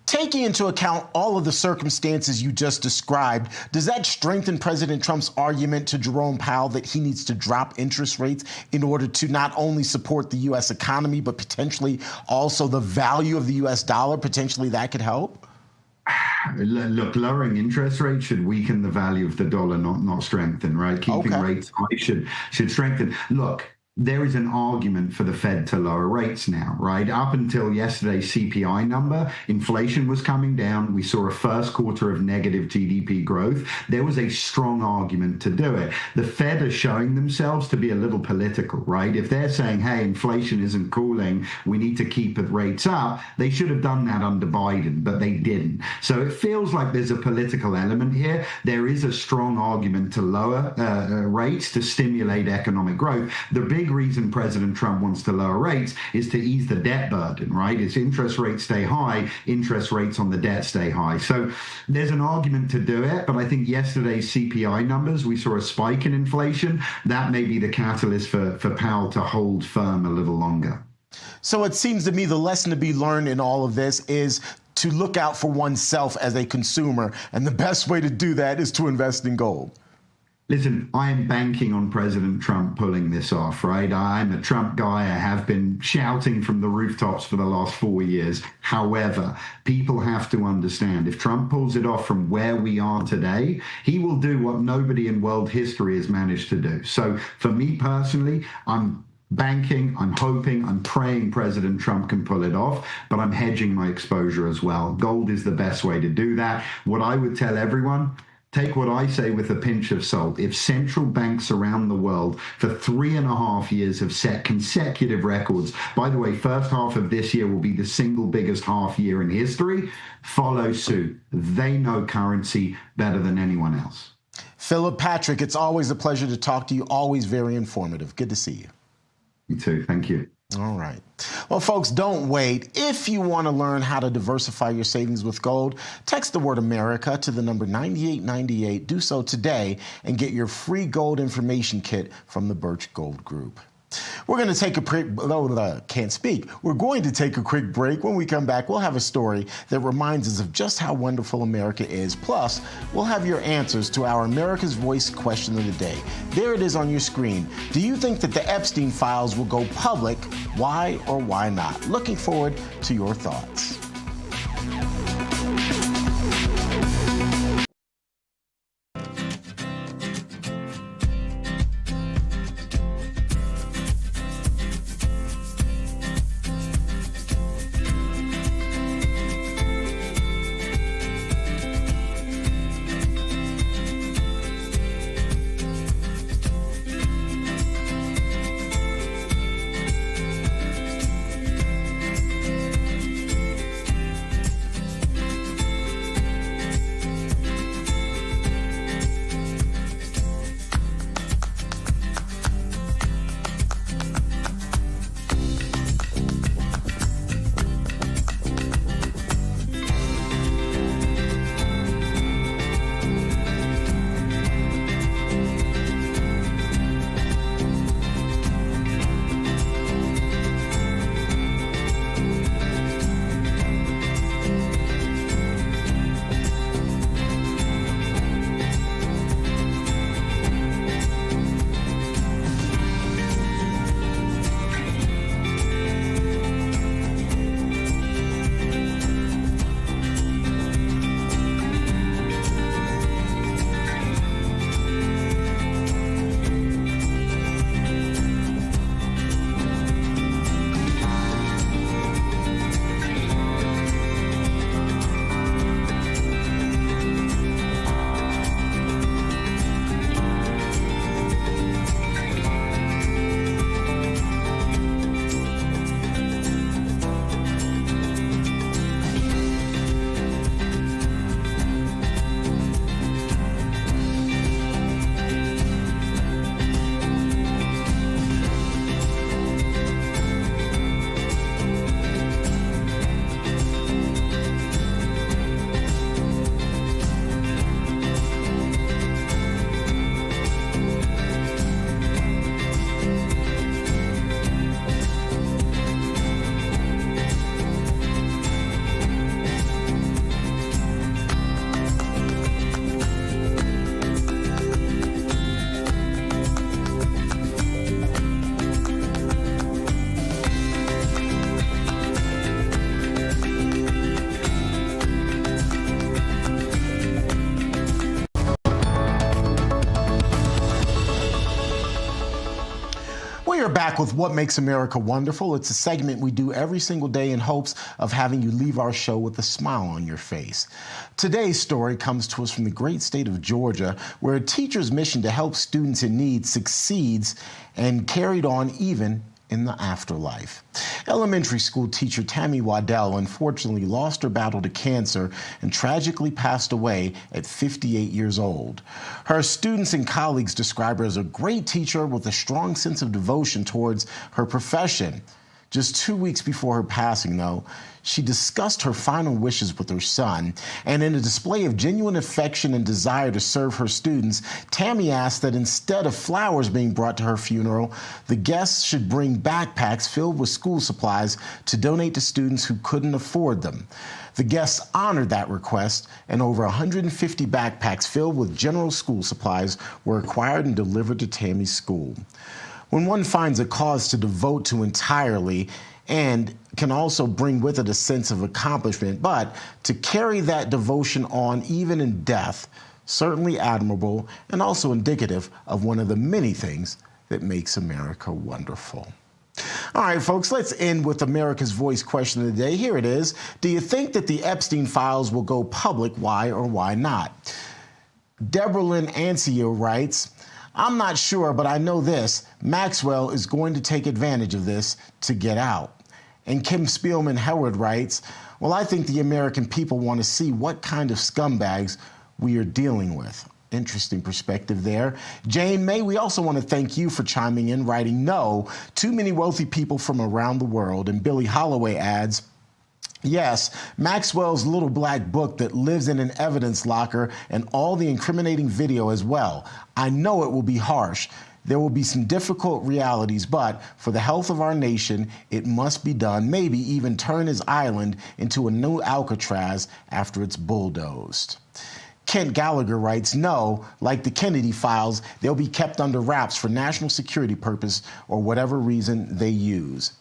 Taking into account all of the circumstances you just described, does that strengthen President Trump's argument to Jerome Powell that he needs to drop interest rates in order to not only support the U.S. economy, but potentially also the value of the U.S. dollar? Potentially that could help? Look, lowering interest rates should weaken the value of the dollar, not strengthen, right? Keeping rates high should strengthen. Look, there is an argument for the Fed to lower rates now, right? Up until yesterday's CPI number, inflation was coming down. We saw a first quarter of negative GDP growth. There was a strong argument to do it. The Fed are showing themselves to be a little political, right? If they're saying, hey, inflation isn't cooling, we need to keep the rates up, they should have done that under Biden, but they didn't. So it feels like there's a political element here. There is a strong argument to lower rates to stimulate economic growth. The big reason President Trump wants to lower rates is to ease the debt burden, right? As interest rates stay high, interest rates on the debt stay high. So there's an argument to do it, but I think yesterday's CPI numbers, we saw a spike in inflation. That may be the catalyst for Powell to hold firm a little longer. So it seems to me the lesson to be learned in all of this is to look out for oneself as a consumer, and the best way to do that is to invest in gold. Listen, I am banking on President Trump pulling this off, right? I'm a Trump guy. I have been shouting from the rooftops for the last 4 years. However, people have to understand, if Trump pulls it off from where we are today, he will do what nobody in world history has managed to do. So for me personally, I'm banking, I'm hoping, I'm praying President Trump can pull it off, but I'm hedging my exposure as well. Gold is the best way to do that. What I would tell everyone, take what I say with a pinch of salt. If central banks around the world for 3.5 years have set consecutive records, by the way, first half of this year will be the single biggest half year in history, follow suit. They know currency better than anyone else. Philip Patrick, it's always a pleasure to talk to you. Always very informative. Good to see you. You too. Thank you. All right. Well, folks, don't wait. If you want to learn how to diversify your savings with gold, text the word America to the number 9898. Do so today and get your free gold information kit from the Birch Gold Group. We're going to take a quick, can't speak. We're going to take a quick break. When we come back, we'll have a story that reminds us of just how wonderful America is. Plus, we'll have your answers to our America's Voice question of the day. There it is on your screen. Do you think that the Epstein files will go public? Why or why not? Looking forward to your thoughts. We are back with What Makes America Wonderful. It's a segment we do every single day in hopes of having you leave our show with a smile on your face. Today's story comes to us from the great state of Georgia, where a teacher's mission to help students in need succeeds and carried on even in the afterlife. Elementary school teacher Tammy Waddell unfortunately lost her battle to cancer and tragically passed away at 58 years old. Her students and colleagues describe her as a great teacher with a strong sense of devotion towards her profession. Just 2 weeks before her passing, though, she discussed her final wishes with her son, and in a display of genuine affection and desire to serve her students, Tammy asked that instead of flowers being brought to her funeral, the guests should bring backpacks filled with school supplies to donate to students who couldn't afford them. The guests honored that request, and over 150 backpacks filled with general school supplies were acquired and delivered to Tammy's school. When one finds a cause to devote to entirely and can also bring with it a sense of accomplishment, but to carry that devotion on even in death, certainly admirable and also indicative of one of the many things that makes America wonderful. All right, folks, let's end with America's Voice question of the day. Here it is. Do you think that the Epstein files will go public? Why or why not? Deborah Lynn Ancio writes, I'm not sure, but I know this. Maxwell is going to take advantage of this to get out. And Kim Spielman Howard writes, well, I think the American people want to see what kind of scumbags we are dealing with. Interesting perspective there. Jane May, we also want to thank you for chiming in, writing, no, too many wealthy people from around the world. And Billy Holloway adds, yes, Maxwell's little black book that lives in an evidence locker and all the incriminating video as well. I know it will be harsh. There will be some difficult realities, but for the health of our nation, it must be done. Maybe even turn his island into a new Alcatraz after it's bulldozed. Kent Gallagher writes, no, like the Kennedy files, they'll be kept under wraps for national security purpose or whatever reason they use.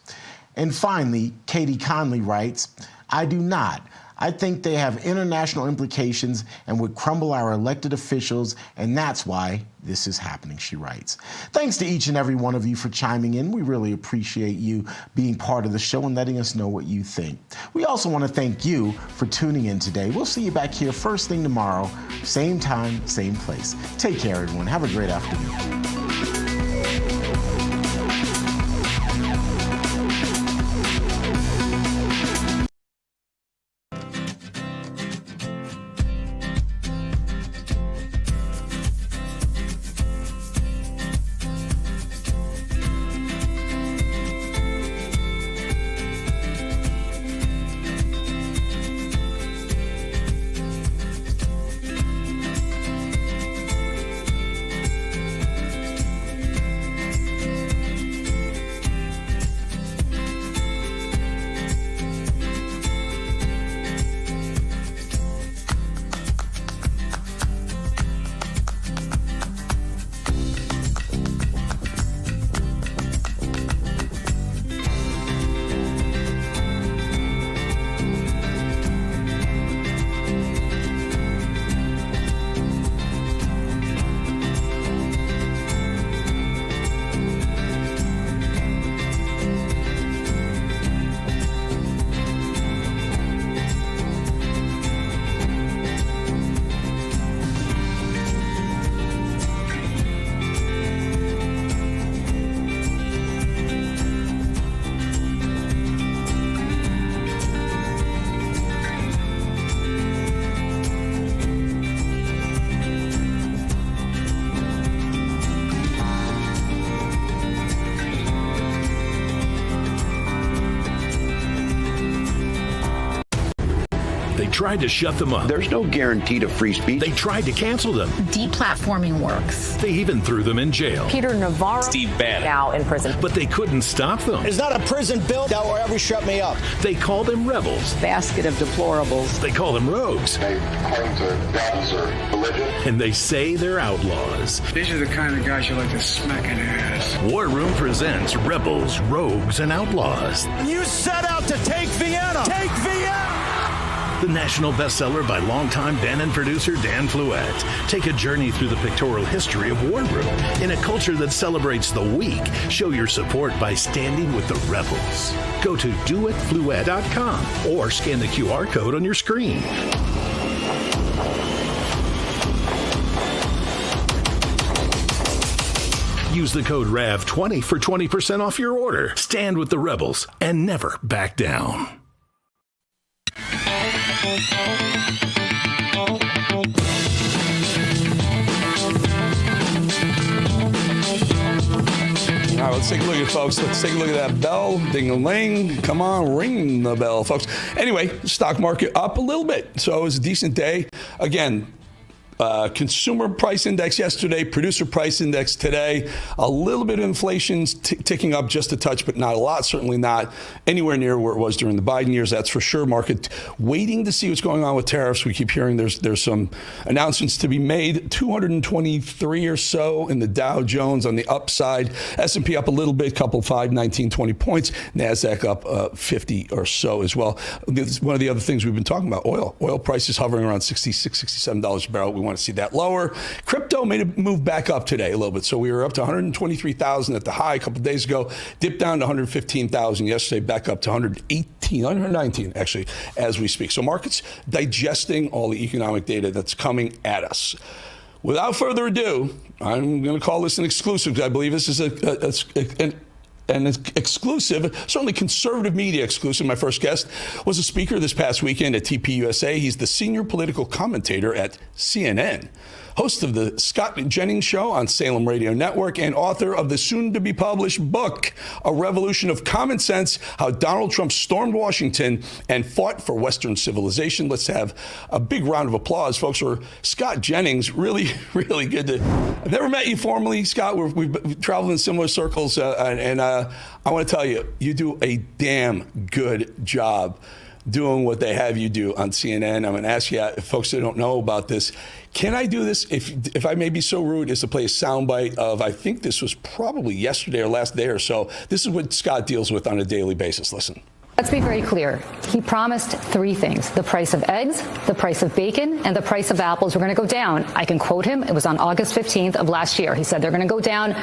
And finally, Katie Conley writes, I do not. I think they have international implications and would crumble our elected officials, and that's why this is happening, she writes. Thanks to each and every one of you for chiming in. We really appreciate you being part of the show and letting us know what you think. We also want to thank you for tuning in today. We'll see you back here first thing tomorrow, same time, same place. Take care, everyone. Have a great afternoon. Tried to shut them up. There's no guarantee to free speech. They tried to cancel them. Deplatforming works. They even threw them in jail. Peter Navarro, Steve Bannon, now in prison. But they couldn't stop them. There's not a prison bill that will ever shut me up. They call them rebels. Basket of deplorables. They call them rogues. They claim to guns or religion. And they say they're outlaws. These are the kind of guys you like to smack in the ass. War Room presents Rebels, Rogues, and Outlaws. You set out to take Vienna. Take Vienna! The national bestseller by longtime Bannon producer Dan Fluette. Take a journey through the pictorial history of War Room. In a culture that celebrates the weak, show your support by standing with the rebels. Go to doitfluette.com or scan the QR code on your screen. Use the code RAV20 for 20% off your order. Stand with the rebels and never back down. All right, let's take a look at it, folks. Let's take a look at that bell. Ding-a-ling. Come on, ring the bell, folks. Anyway, stock market up a little bit. So it was a decent day. Again, consumer price index yesterday, producer price index today. A little bit of inflation ticking up just a touch, but not a lot. Certainly not anywhere near where it was during the Biden years. That's for sure. Market waiting to see what's going on with tariffs. We keep hearing there's some announcements to be made. 223 or so in the Dow Jones on the upside. S&P up a little bit, couple 5, 19, 20 points. NASDAQ up 50 or so as well. One of the other things we've been talking about, oil. Oil prices hovering around $66, $67 a barrel. We want to see that lower. Crypto made a move back up today a little bit. So we were up to 123,000 at the high a couple of days ago, dipped down to 115,000 yesterday, back up to 119 actually as we speak. So markets digesting all the economic data that's coming at us. Without further ado, I'm going to call this an exclusive because I believe this is an exclusive, certainly conservative media exclusive. My first guest was a speaker this past weekend at TPUSA. He's the senior political commentator at CNN, host of the Scott Jennings Show on Salem Radio Network, and author of the soon-to-be-published book, A Revolution of Common Sense, How Donald Trump Stormed Washington and Fought for Western Civilization. Let's have a big round of applause, folks, for Scott Jennings. Really, really good to... I've never met you formally, Scott. We've traveled in similar circles, and I want to tell you, you do a damn good job doing what they have you do on CNN. I'm going to ask you, if folks that don't know about this, can I do this, if I may be so rude, is to play a soundbite of, I think this was probably yesterday or last day or so. This is what Scott deals with on a daily basis. Listen. Let's be very clear. He promised 3 things: the price of eggs, the price of bacon, and the price of apples were going to go down. I can quote him. It was on August 15th of last year. He said they're going to go down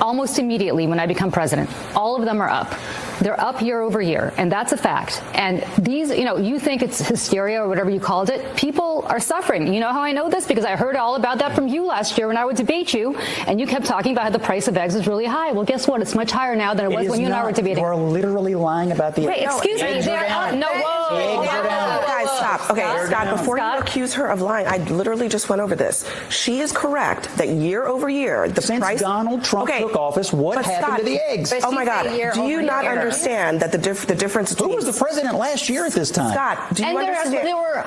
almost immediately when I become president. All of them are up. They're up year over year, and that's a fact. And these, you think it's hysteria or whatever you called it. People are suffering. You know how I know this? Because I heard all about that from you last year when I would debate you, and you kept talking about how the price of eggs is really high. Well, guess what? It's much higher now than it was when you and I were debating. You are literally lying about the eggs. Wait, excuse me. They're up. No, whoa. Guys, stop. Okay, Scott, before you accuse her of lying, I literally just went over this. She is correct that year over year, the Since price... Donald Trump took office, what happened Scott, to the eggs? Oh, my God. Do you not understand that the difference between... Who was the president last year at this time? Scott, do you understand?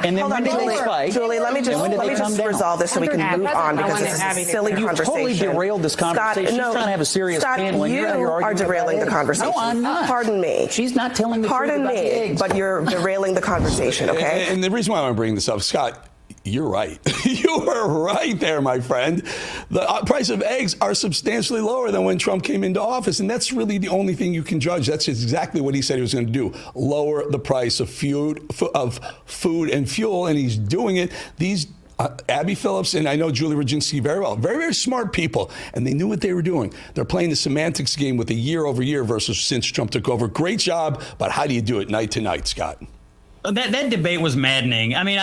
And then when did they spike? Julie, let me just resolve this so we can move on, because this is a silly conversation. You totally derailed this conversation. She's trying to have a serious panel, and you're out here arguing are derailing the conversation. No, I'm not. Pardon me. She's not telling the truth about the eggs. But you're derailing the conversation, okay? And the reason why I want to bring this up, Scott, you're right. You were right there, my friend. The price of eggs are substantially lower than when Trump came into office, and that's really the only thing you can judge. That's exactly what he said he was going to do: lower the price of food and fuel, and he's doing it. These Abby Phillips and I know Julie Rodzinski very well. Very, very smart people, and they knew what they were doing. They're playing the semantics game with a year over year versus since Trump took over. Great job, but how do you do it night to night, Scott? That debate was maddening. I mean,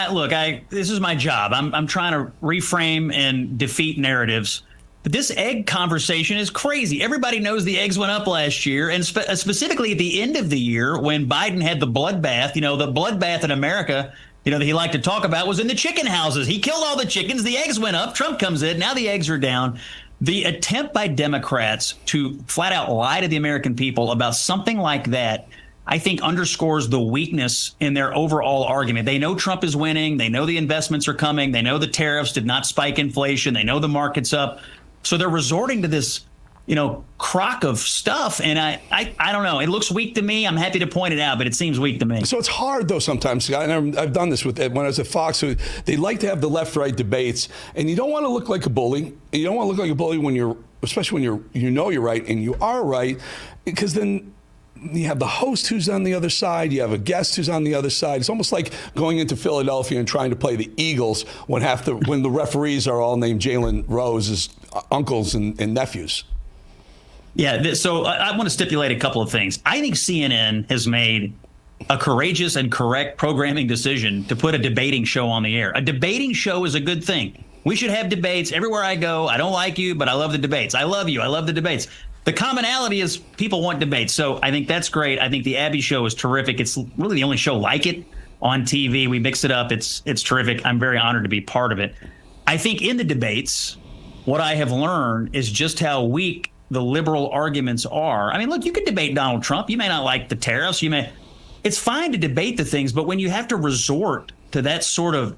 this is my job. I'm trying to reframe and defeat narratives. But this egg conversation is crazy. Everybody knows the eggs went up last year, and specifically at the end of the year when Biden had the bloodbath. The bloodbath in America, that he liked to talk about was in the chicken houses. He killed all the chickens. The eggs went up. Trump comes in. Now the eggs are down. The attempt by Democrats to flat out lie to the American people about something like that, I think, underscores the weakness in their overall argument. They know Trump is winning. They know the investments are coming. They know the tariffs did not spike inflation. They know the market's up. So they're resorting to this, crock of stuff. And I don't know. It looks weak to me. I'm happy to point it out, but it seems weak to me. So it's hard, though, sometimes, Scott. And I've done this when I was at Fox. So they like to have the left-right debates. And you don't want to look like a bully. You don't want to look like a bully especially when you're right and you are right, because then you have the host who's on the other side. You have a guest who's on the other side. It's almost like going into Philadelphia and trying to play the Eagles when the referees are all named Jalen Rose's uncles and nephews. Yeah, so I want to stipulate a couple of things. I think CNN has made a courageous and correct programming decision to put a debating show on the air. A debating show is a good thing. We should have debates everywhere I go. I don't like you, but I love the debates. I love you. I love the debates. The commonality is people want debates. So I think that's great. I think the Abby show is terrific. It's really the only show like it on TV. We mix it up. It's terrific. I'm very honored to be part of it. I think in the debates, what I have learned is just how weak the liberal arguments are. I mean, look, you can debate Donald Trump. You may not like the tariffs. It's fine to debate the things, but when you have to resort to that sort of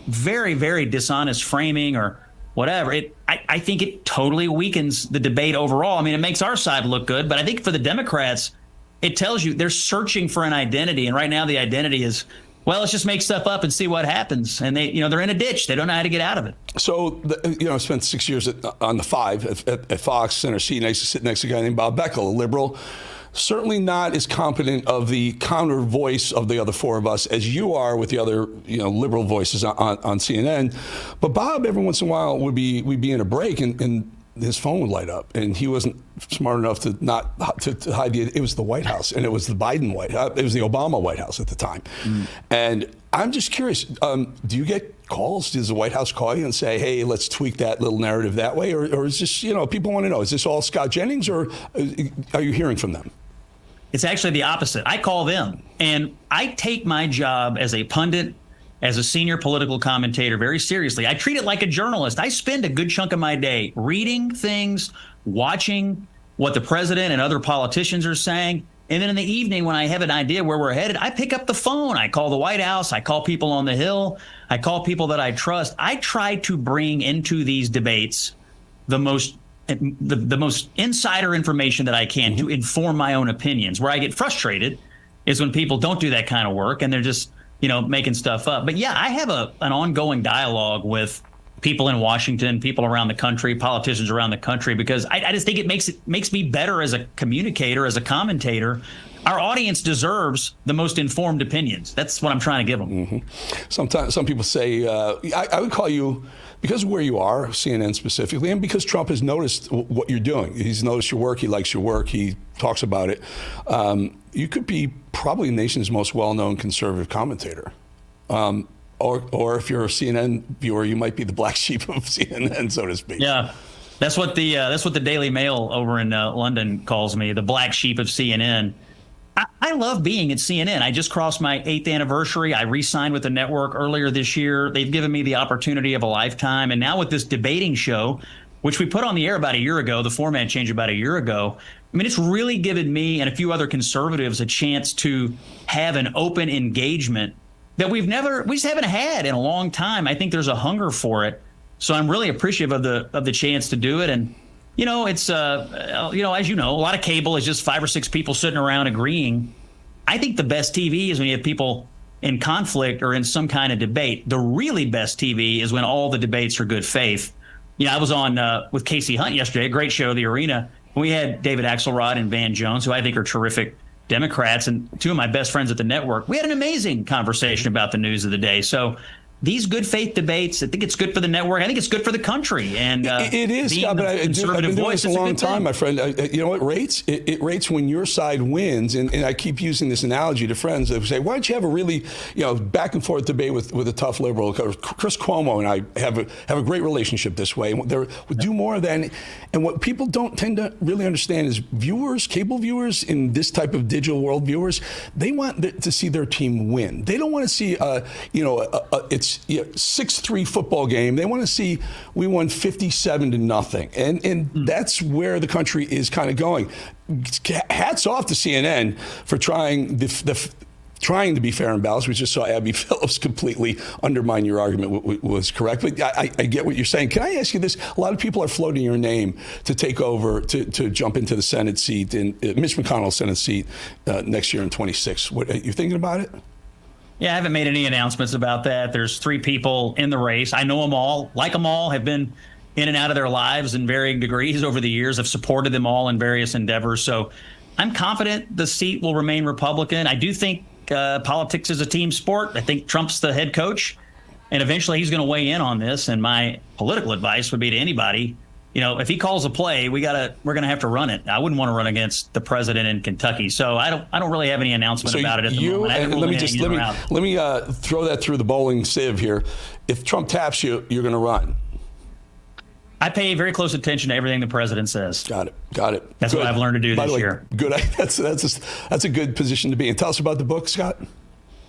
very, very dishonest framing or whatever, I think it totally weakens the debate overall. I mean, it makes our side look good, but I think for the Democrats, it tells you they're searching for an identity. And right now the identity is, well, let's just make stuff up and see what happens. And they're in a ditch. They don't know how to get out of it. So, I spent 6 years on the 5 at Fox Center seat. I used to sit next to a guy named Bob Beckel, a liberal. Certainly not as competent of the counter voice of the other 4 of us as you are with the other, liberal voices on CNN. But Bob, every once in a while, we'd be in a break and his phone would light up, and he wasn't smart enough to hide it. It was the White House, and it was the Biden White House. It was the Obama White House at the time. And I'm just curious, do you get calls? Does the White House call you and say, hey, let's tweak that little narrative that way? Or is this, people want to know, is this all Scott Jennings, or are you hearing from them? It's actually the opposite. I call them, and I take my job as a pundit, as a senior political commentator, very seriously. I treat it like a journalist. I spend a good chunk of my day reading things, watching what the president and other politicians are saying. And then in the evening, when I have an idea where we're headed, I pick up the phone. I call the White House. I call people on the Hill. I call people that I trust. I try to bring into these debates the most insider information that I can to inform my own opinions. Where I get frustrated is when people don't do that kind of work and they're just making stuff up. But yeah, I have an ongoing dialogue with people in Washington, people around the country, politicians around the country, because I just think it makes me better as a communicator, as a commentator. Our audience deserves the most informed opinions. That's what I'm trying to give them. Mm-hmm. Sometimes some people say, I would call you, because of where you are, CNN specifically, and because Trump has noticed what you're doing. He's noticed your work. He likes your work. He talks about it. You could be probably the nation's most well-known conservative commentator. Or if you're a CNN viewer, you might be the black sheep of CNN, so to speak. Yeah, that's what the Daily Mail over in London calls me, the black sheep of CNN. I love being at CNN. I just crossed my 8th anniversary. I re-signed with the network earlier this year. They've given me the opportunity of a lifetime. And now with this debating show, which we put on the air about a year ago, the format changed about a year ago. I mean, it's really given me and a few other conservatives a chance to have an open engagement that we just haven't had in a long time. I think there's a hunger for it. So I'm really appreciative of the chance to do it. And it's, as you know, a lot of cable is just 5 or 6 people sitting around agreeing. I think the best TV is when you have people in conflict or in some kind of debate. The really best TV is when all the debates are good faith. I was on with Casey Hunt yesterday, a great show, The Arena. We had David Axelrod and Van Jones, who I think are terrific Democrats, and 2 of my best friends at the network. We had an amazing conversation about the news of the day. So these good faith debates, I think it's good for the network. I think it's good for the country. And it is, Scott, but I've been doing this a long time, my friend. You know what rates? It rates when your side wins. And I keep using this analogy to friends. They say, why don't you have a really, back and forth debate with a tough liberal? Chris Cuomo and I have a great relationship this way. We do more of that. And what people don't tend to really understand is cable viewers in this type of digital world viewers, they want to see their team win. They don't want to see, it's 6-3 football game. They want to see we won 57-0, and that's where the country is kind of going. Hats off to CNN for trying to be fair and balanced. We just saw Abby Phillips completely undermine your argument was correct. But I get what you're saying. Can I ask you this? A lot of people are floating your name to take over, to jump into the Senate seat, in Mitch McConnell's Senate seat next year in 26. What, are you thinking about it? Yeah, I haven't made any announcements about that. There's 3 people in the race. I know them all, like them all, have been in and out of their lives in varying degrees over the years. I've supported them all in various endeavors. So I'm confident the seat will remain Republican. I do think politics is a team sport. I think Trump's the head coach, and eventually he's going to weigh in on this. And my political advice would be to anybody, if he calls a play, we're going to have to run it. I wouldn't want to run against the president in Kentucky. So I don't really have any announcement about it at the moment. And let me throw that through the bowling sieve here. If Trump taps you, you're going to run. I pay very close attention to everything the president says. Got it. That's what I've learned to do this year. Good. That's a good position to be in. Tell us about the book, Scott.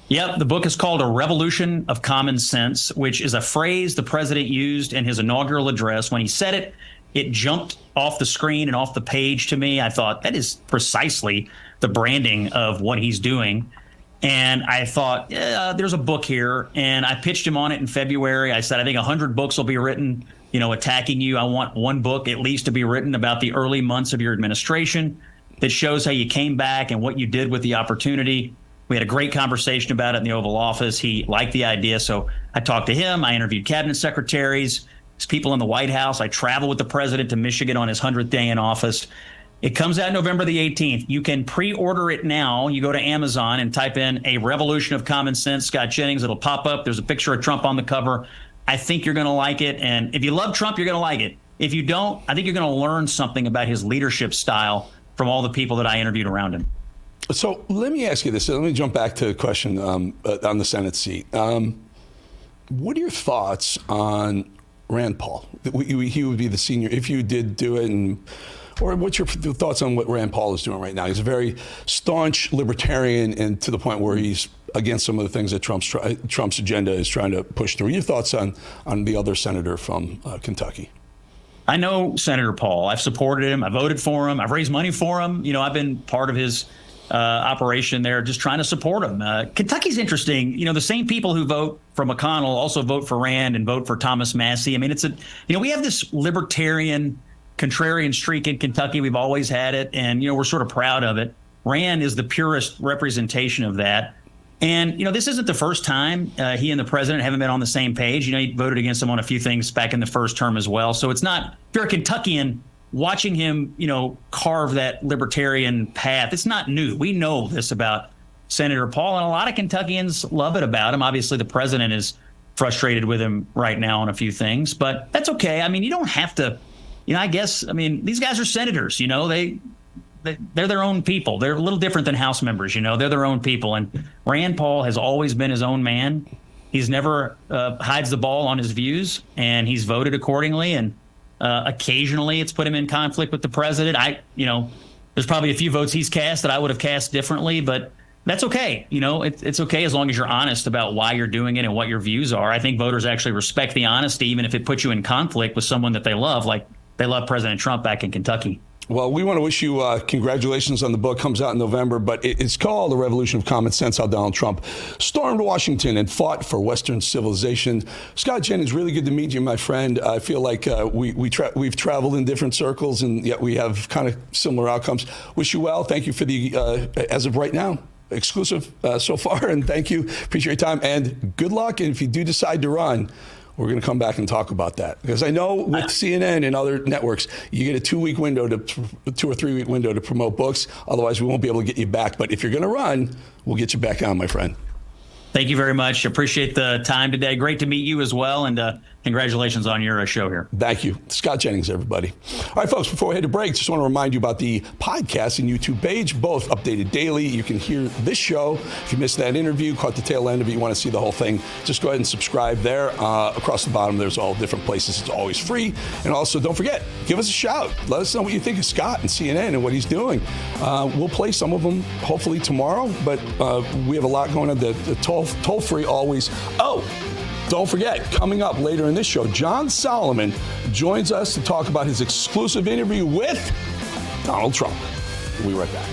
Yep. The book is called A Revolution of Common Sense, which is a phrase the president used in his inaugural address. When he said it, it jumped off the screen and off the page to me. I thought that is precisely the branding of what he's doing. And I thought, there's a book here. And I pitched him on it in February. I said, I think 100 books will be written, attacking you. I want one book at least to be written about the early months of your administration that shows how you came back and what you did with the opportunity. We had a great conversation about it in the Oval Office. He liked the idea. So I talked to him. I interviewed cabinet secretaries, people in the White House. I traveled with the president to Michigan on his 100th day in office. It comes out November the 18th. You can pre-order it now. You go to Amazon and type in A Revolution of Common Sense, Scott Jennings. It'll pop up. There's a picture of Trump on the cover. I think you're going to like it. And if you love Trump, you're going to like it. If you don't, I think you're going to learn something about his leadership style from all the people that I interviewed around him. So let me ask you this. Let me jump back to a question on the Senate seat. What are your thoughts on Rand Paul? He would be the senior if you did do it, or what's your thoughts on what Rand Paul is doing right now? He's a very staunch libertarian, and to the point where he's against some of the things that Trump's agenda is trying to push through. Your thoughts on the other senator from Kentucky? I know Senator Paul. I've supported him. I voted for him. I've raised money for him. I've been part of his operation there, just trying to support him. Kentucky's interesting. The same people who vote for McConnell also vote for Rand and vote for Thomas Massie. I mean, we have this libertarian, contrarian streak in Kentucky. We've always had it, and we're sort of proud of it. Rand is the purest representation of that. And this isn't the first time he and the president haven't been on the same page. He voted against him on a few things back in the first term as well. So it's not, if you're a Kentuckian, watching him, carve that libertarian path, it's not new. We know this about Senator Paul, and a lot of Kentuckians love it about him. Obviously, the president is frustrated with him right now on a few things, but that's okay. I mean, you don't have to, these guys are senators, they're their own people. They're a little different than House members, they're their own people. And Rand Paul has always been his own man. He's never hides the ball on his views, and he's voted accordingly. And occasionally it's put him in conflict with the president. There's probably a few votes he's cast that I would have cast differently, but that's okay. It's okay as long as you're honest about why you're doing it and what your views are. I think voters actually respect the honesty, even if it puts you in conflict with someone that they love, like they love President Trump back in Kentucky. Well, we want to wish you congratulations on the book. Comes out in November, but it's called The Revolution of Common Sense, How Donald Trump Stormed Washington and Fought for Western Civilization. Scott Jennings, really good to meet you, my friend. I feel like we've traveled in different circles, and yet we have kind of similar outcomes. Wish you well. Thank you for the, as of right now, exclusive so far, and thank you. Appreciate your time, and good luck. And if you do decide to run, we're going to come back and talk about that, because I know with CNN and other networks, you get a 2 or 3 week window to promote books. Otherwise, we won't be able to get you back. But if you're going to run, we'll get you back on, my friend. Thank you very much. Appreciate the time today. Great to meet you as well. And congratulations on your show here. Thank you. Scott Jennings, everybody. All right, folks, before we head to break, just want to remind you about the podcast and YouTube page, both updated daily. You can hear this show. If you missed that interview, caught the tail end of it, you want to see the whole thing, just go ahead and subscribe there. Across the bottom, there's all different places. It's always free. And also, don't forget, give us a shout. Let us know what you think of Scott and CNN and what he's doing. We'll play some of them hopefully tomorrow, but we have a lot going on. The toll-free always. Oh, don't forget, coming up later in this show, John Solomon joins us to talk about his exclusive interview with Donald Trump. We'll be right back.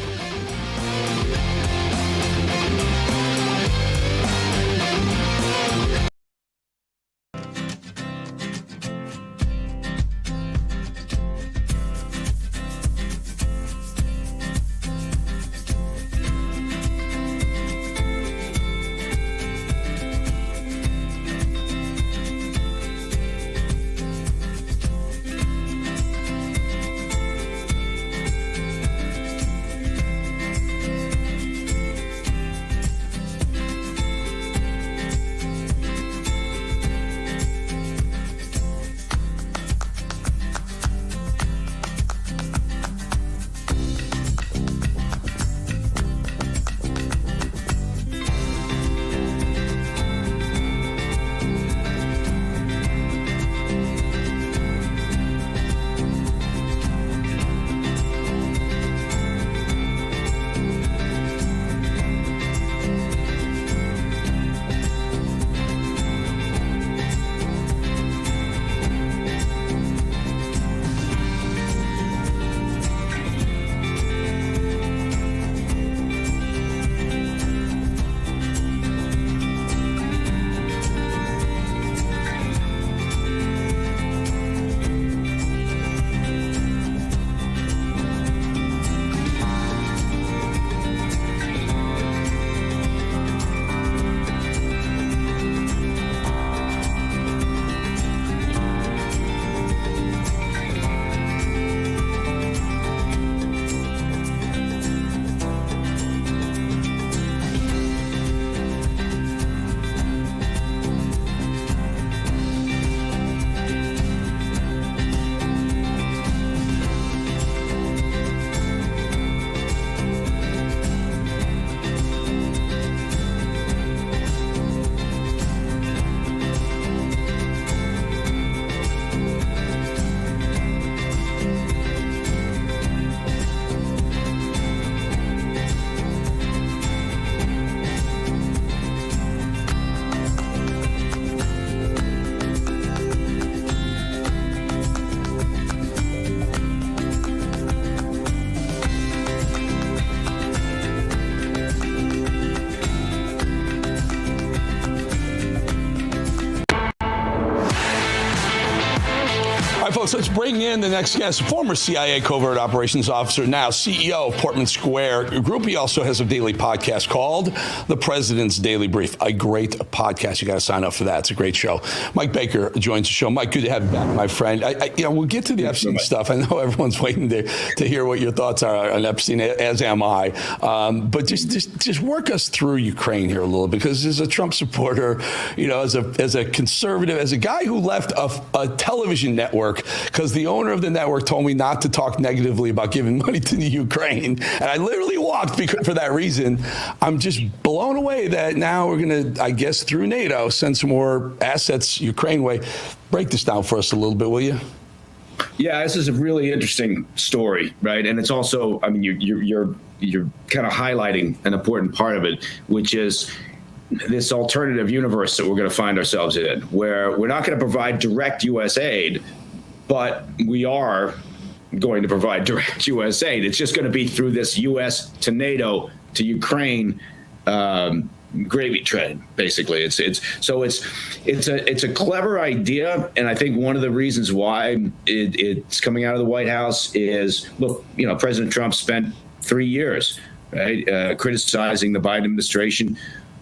folks, let's bring in the next guest, former CIA covert operations officer, now CEO of Portman Square Group. He also has a daily podcast called The President's Daily Brief, a great podcast. You got to sign up for that. It's a great show. Mike Baker joins the show. Mike, good to have you back, my friend. We'll get to the Epstein stuff. I know everyone's waiting to hear what your thoughts are on Epstein, as am I. But just work us through Ukraine here a little, because as a Trump supporter, as a conservative, as a guy who left a television network because the owner of the network told me not to talk negatively about giving money to the Ukraine, and I literally walked for that reason. I'm just blown away that now we're going to, I guess, through NATO, send some more assets Ukraine way. Break this down for us a little bit, will you? Yeah, this is a really interesting story, right? And it's also, you're kind of highlighting an important part of it, which is this alternative universe that we're going to find ourselves in, where we're not going to provide direct U.S. aid, but we are going to provide direct U.S. aid. It's just going to be through this U.S. to NATO to Ukraine gravy train, basically. It's a clever idea, and I think one of the reasons why it's coming out of the White House is, look, President Trump spent 3 years, right, criticizing the Biden administration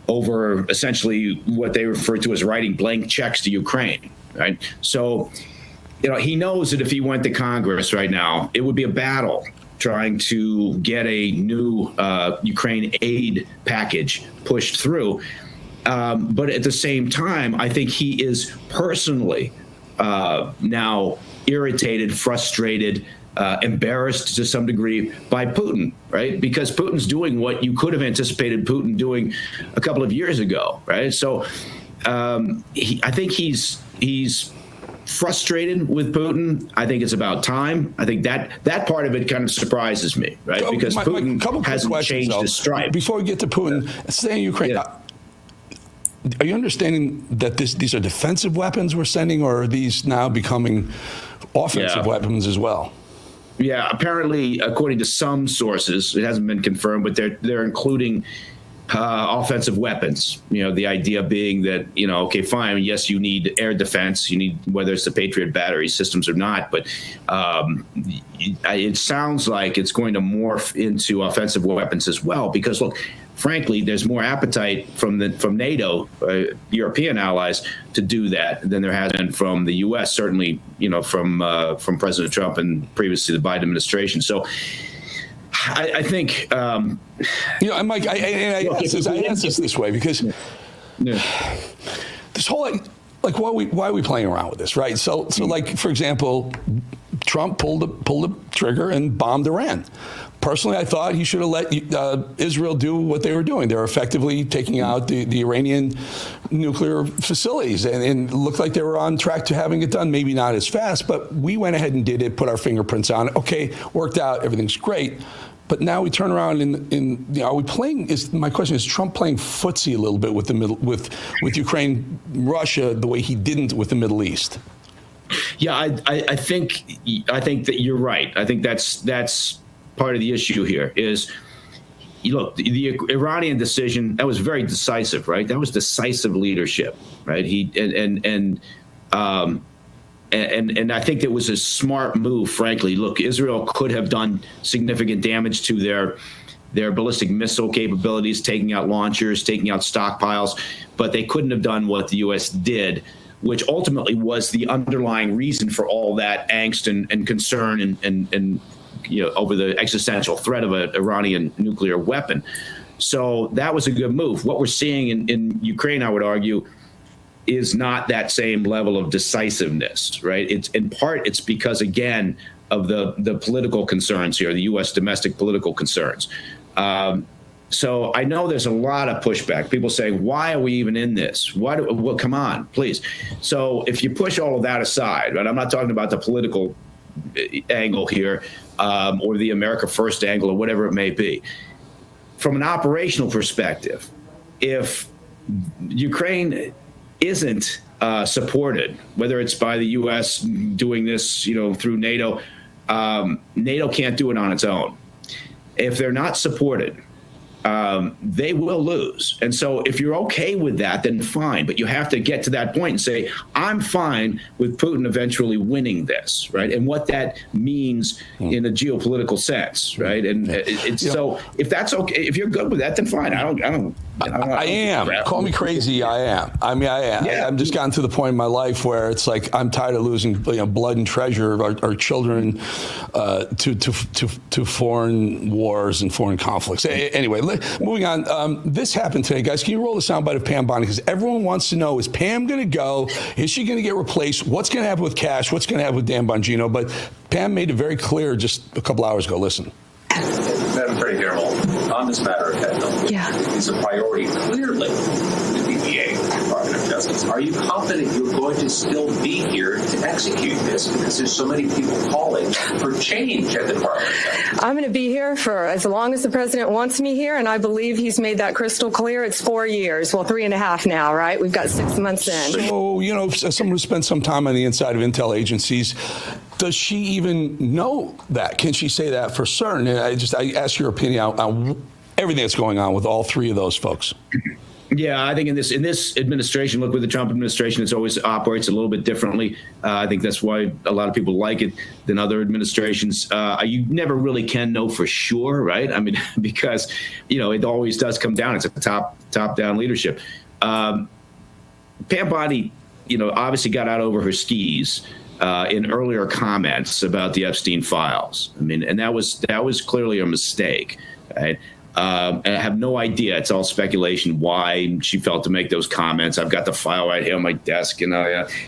over essentially what they refer to as writing blank checks to Ukraine, right? So, he knows that if he went to Congress right now, it would be a battle trying to get a new Ukraine aid package pushed through. But at the same time, I think he is personally now irritated, frustrated, embarrassed to some degree by Putin, right? Because Putin's doing what you could have anticipated Putin doing a couple of years ago, right? So I think he's frustrated with Putin. I think it's about time. I think that part of it kind of surprises me, right? Because Putin hasn't changed his stripes. Before we get to Putin, stay in Ukraine. Yeah. Are you understanding that these are defensive weapons we're sending, or are these now becoming offensive weapons as well? Yeah, apparently, according to some sources, it hasn't been confirmed, but they're including offensive weapons. The idea being that, okay, fine, yes, you need air defense, you need, whether it's the Patriot battery systems or not, but it sounds like it's going to morph into offensive weapons as well, because, look, frankly, there's more appetite from NATO, European allies, to do that than there has been from the U.S., certainly, from President Trump and previously the Biden administration. So I think, Mike, I ask this way because this whole, why are we playing around with this, right? So like, for example, Trump pulled the trigger and bombed Iran. Personally, I thought he should have let Israel do what they were doing. They were effectively taking out the Iranian nuclear facilities, and it looked like they were on track to having it done. Maybe not as fast, but we went ahead and did it, put our fingerprints on it. Okay, worked out, everything's great. But now we turn around are we playing? My question is Trump playing footsie a little bit with with Ukraine, Russia, the way he didn't with the Middle East? Yeah, I think that you're right. I think that's part of the issue here is, look, the Iranian decision, that was very decisive, right? That was decisive leadership, right? And I think it was a smart move, frankly. Look, Israel could have done significant damage to their ballistic missile capabilities, taking out launchers, taking out stockpiles, but they couldn't have done what the U.S. did, which ultimately was the underlying reason for all that angst and concern and over the existential threat of an Iranian nuclear weapon. So that was a good move. What we're seeing in Ukraine, I would argue, is not that same level of decisiveness, right? It's in part, it's because, again, of the political concerns here, the U.S. domestic political concerns. So I know there's a lot of pushback. People say, why are we even in this? Come on, please. So if you push all of that aside, right, I'm not talking about the political angle here or the America First angle or whatever it may be. From an operational perspective, if Ukraine isn't supported, whether it's by the U.S. doing this, through NATO, NATO can't do it on its own. If they're not supported, they will lose. And so if you're okay with that, then fine. But you have to get to that point and say, I'm fine with Putin eventually winning this, right? And what that means in a geopolitical sense, right? And so if that's okay, if you're good with that, then fine. I am. Call me crazy. I am. I mean, I am. Yeah. I'm just gotten to the point in my life where it's like I'm tired of losing blood and treasure of our children to foreign wars and foreign conflicts. Anyway, moving on. This happened today, guys. Can you roll the soundbite of Pam Bondi? Because everyone wants to know: is Pam going to go? Is she going to get replaced? What's going to happen with Cash? What's going to happen with Dan Bongino? But Pam made it very clear just a couple hours ago. Listen. Madam Attorney General, on this matter of fentanyl, it's a priority clearly to the DEA, Department of Justice. Are you confident you're going to still be here to execute this? Because there's so many people calling for change at the Department of Justice. I'm going to be here for as long as the president wants me here, and I believe he's made that crystal clear. It's 4 years, well, 3.5 now, right? We've got 6 months in. So, as someone who spent some time on the inside of intel agencies, does she even know that? Can she say that for certain? And I ask your opinion on everything that's going on with all three of those folks. Yeah, I think in this administration, look, with the Trump administration, it always operates a little bit differently. I think that's why a lot of people like it than other administrations. You never really can know for sure, right? I mean, because it always does come down. It's a top-down leadership. Pam Bondi, obviously got out over her skis in earlier comments about the Epstein files. I mean, and that was clearly a mistake, right? And I have no idea. It's all speculation why she felt to make those comments. I've got the file right here on my desk,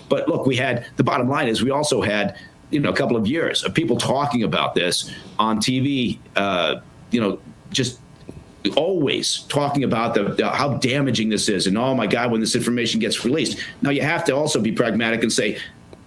but look, the bottom line is we also had, a couple of years of people talking about this on TV, just always talking about how damaging this is. And oh my God, when this information gets released. Now you have to also be pragmatic and say,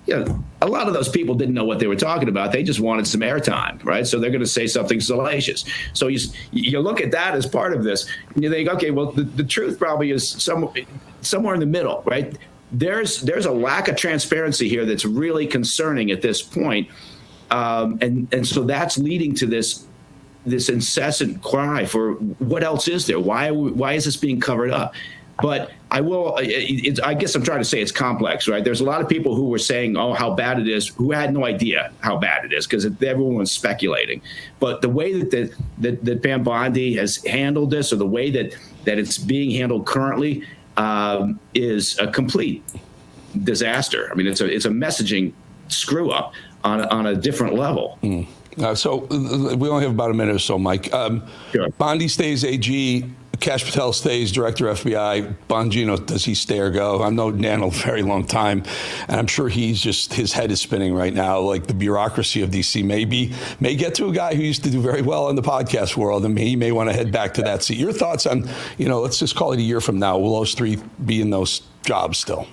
a lot of those people didn't know what they were talking about. They just wanted some airtime, right? So they're going to say something salacious. So you look at that as part of this, and you think, okay, well, the truth probably is somewhere in the middle, right? There's a lack of transparency here that's really concerning at this point, and so that's leading to this incessant cry for what else is there? Why is this being covered up? But I guess I'm trying to say it's complex, right? There's a lot of people who were saying, oh, how bad it is, who had no idea how bad it is because everyone's speculating. But the way that Pam Bondi has handled this, or the way that it's being handled currently, is a complete disaster. I mean, it's a messaging screw up on a different level. So we only have about a minute or so, Mike. Sure. Bondi stays AG. Kash Patel stays director of FBI. Bongino, does he stay or go? I've known Dan a very long time, and I'm sure his head is spinning right now. Like the bureaucracy of DC may get to a guy who used to do very well in the podcast world, and he may want to head back to that seat. Your thoughts on, let's just call it a year from now. Will those three be in those jobs still?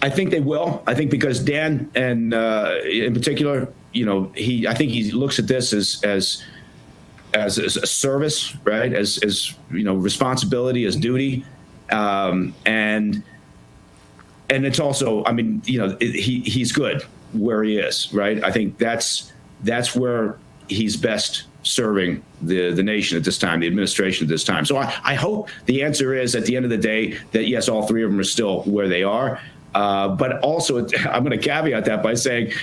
I think they will. I think because Dan, and in particular, I think he looks at this as a service, right? As responsibility, as duty, and it's also, I mean, he's good where he is, right? I think that's where he's best serving the nation at this time, the administration at this time. So I hope the answer is at the end of the day that yes, all three of them are still where they are. But also, I'm going to caveat that by saying,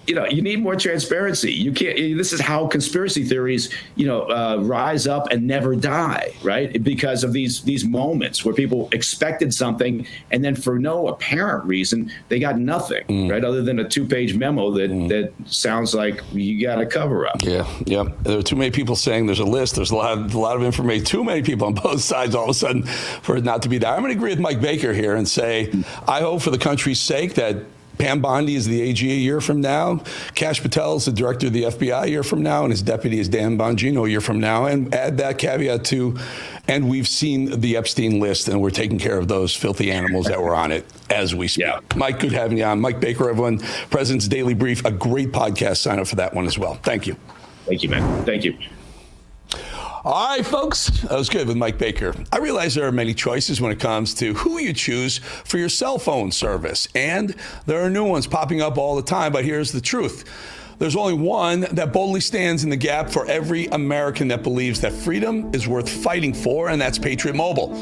you need more transparency. You can't. This is how conspiracy theories, rise up and never die, right? Because of these moments where people expected something, and then for no apparent reason they got nothing, right? Other than a 2-page memo that sounds like you got a cover up. Yeah. There are too many people saying there's a list. There's a lot of information. Too many people on both sides all of a sudden for it not to be there. I'm going to agree with Mike Baker here and say, I hope for the country's sake that Pam Bondi is the AG a year from now. Kash Patel is the director of the FBI a year from now, and his deputy is Dan Bongino a year from now. And add that caveat to, and we've seen the Epstein list, and we're taking care of those filthy animals that were on it as we speak. Yeah. Mike, good having you on. Mike Baker, everyone, President's Daily Brief, a great podcast. Sign up for that one as well. Thank you. Thank you, man. Thank you. All right, folks, that was good with Mike Baker. I realize there are many choices when it comes to who you choose for your cell phone service, and there are new ones popping up all the time, but here's the truth. There's only one that boldly stands in the gap for every American that believes that freedom is worth fighting for, and that's Patriot Mobile.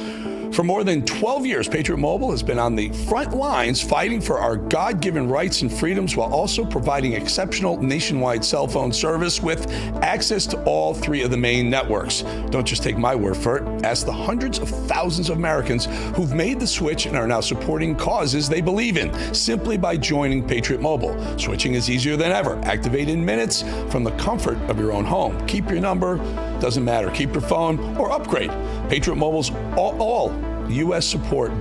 For more than 12 years, Patriot Mobile has been on the front lines fighting for our God-given rights and freedoms while also providing exceptional nationwide cell phone service with access to all 3 of the main networks. Don't just take my word for it. Ask the hundreds of thousands of Americans who've made the switch and are now supporting causes they believe in simply by joining Patriot Mobile. Switching is easier than ever. Activate in minutes from the comfort of your own home. Keep your number, doesn't matter. Keep your phone or upgrade. Patriot Mobile's all U.S.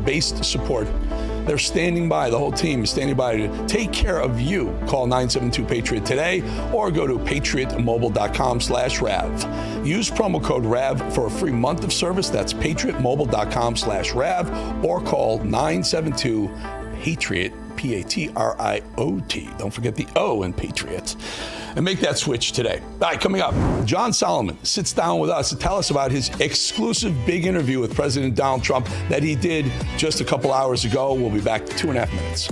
based support. They're standing by. The whole team is standing by to take care of you. Call 972-PATRIOT today or go to patriotmobile.com/RAV. Use promo code RAV for a free month of service. That's patriotmobile.com/RAV or call 972-PATRIOT, P-A-T-R-I-O-T. Don't forget the O in Patriot. And make that switch today. All right, coming up, John Solomon sits down with us to tell us about his exclusive big interview with President Donald Trump that he did just a couple hours ago. We'll be back in 2.5 minutes.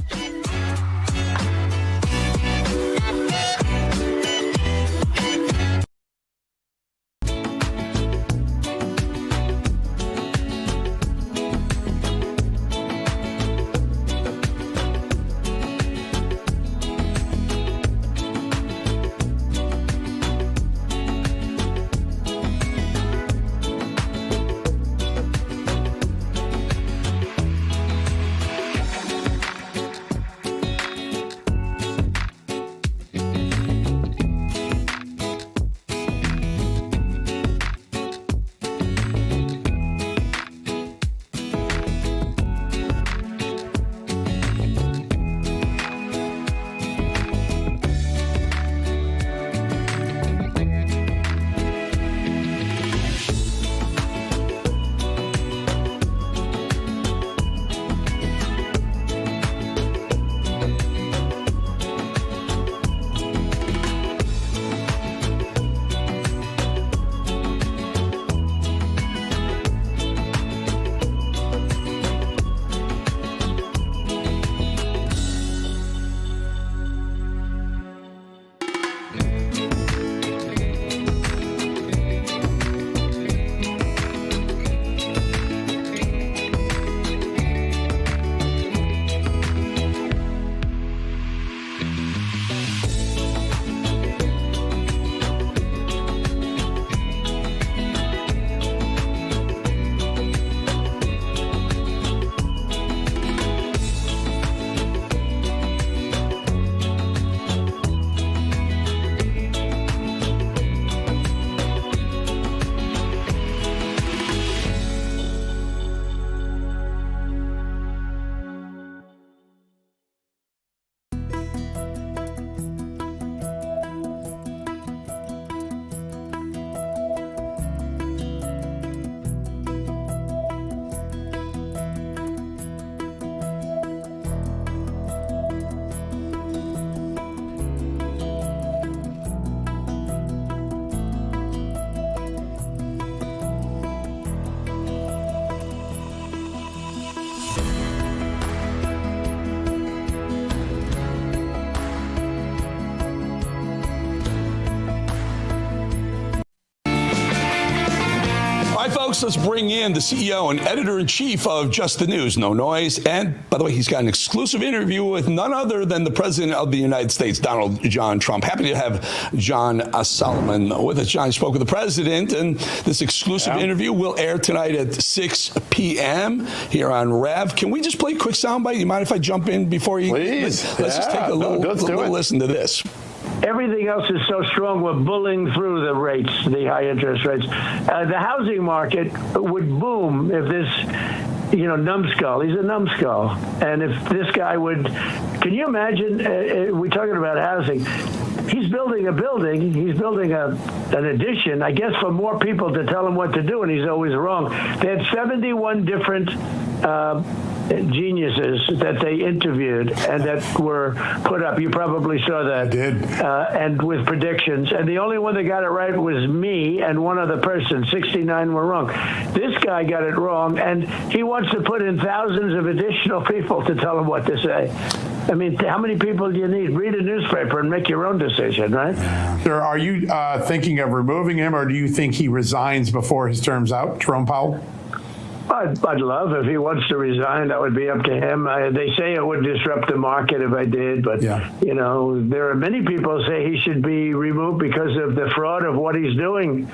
Folks, let's bring in the CEO and editor-in-chief of Just the News, No Noise. And, by the way, he's got an exclusive interview with none other than the President of the United States, Donald John Trump. Happy to have John Solomon with us. John spoke with the President, and this exclusive interview will air tonight at 6 p.m. here on RAV. Can we just play a quick soundbite? You mind if I jump in before you? Please. Let's just take a little listen to this. Everything else is so strong, we're bulling through the rates, the high interest rates. The housing market would boom if this, numbskull, he's a numbskull. And if this guy would, can you imagine, we're talking about housing, he's building a building, he's building an addition, I guess for more people to tell him what to do, and he's always wrong. They had 71 different geniuses that they interviewed and that were put up. You probably saw that. I did. And with predictions. And the only one that got it right was me and one other person. 69 were wrong. This guy got it wrong, and he wants to put in thousands of additional people to tell him what to say. I mean, how many people do you need? Read a newspaper and make your own decision, right? Sir, are you thinking of removing him, or do you think he resigns before his term's out, Jerome Powell? I'd love if he wants to resign. That would be up to him. They say it would disrupt the market if I did, but you know, there are many people who say he should be removed because of the fraud of what he's doing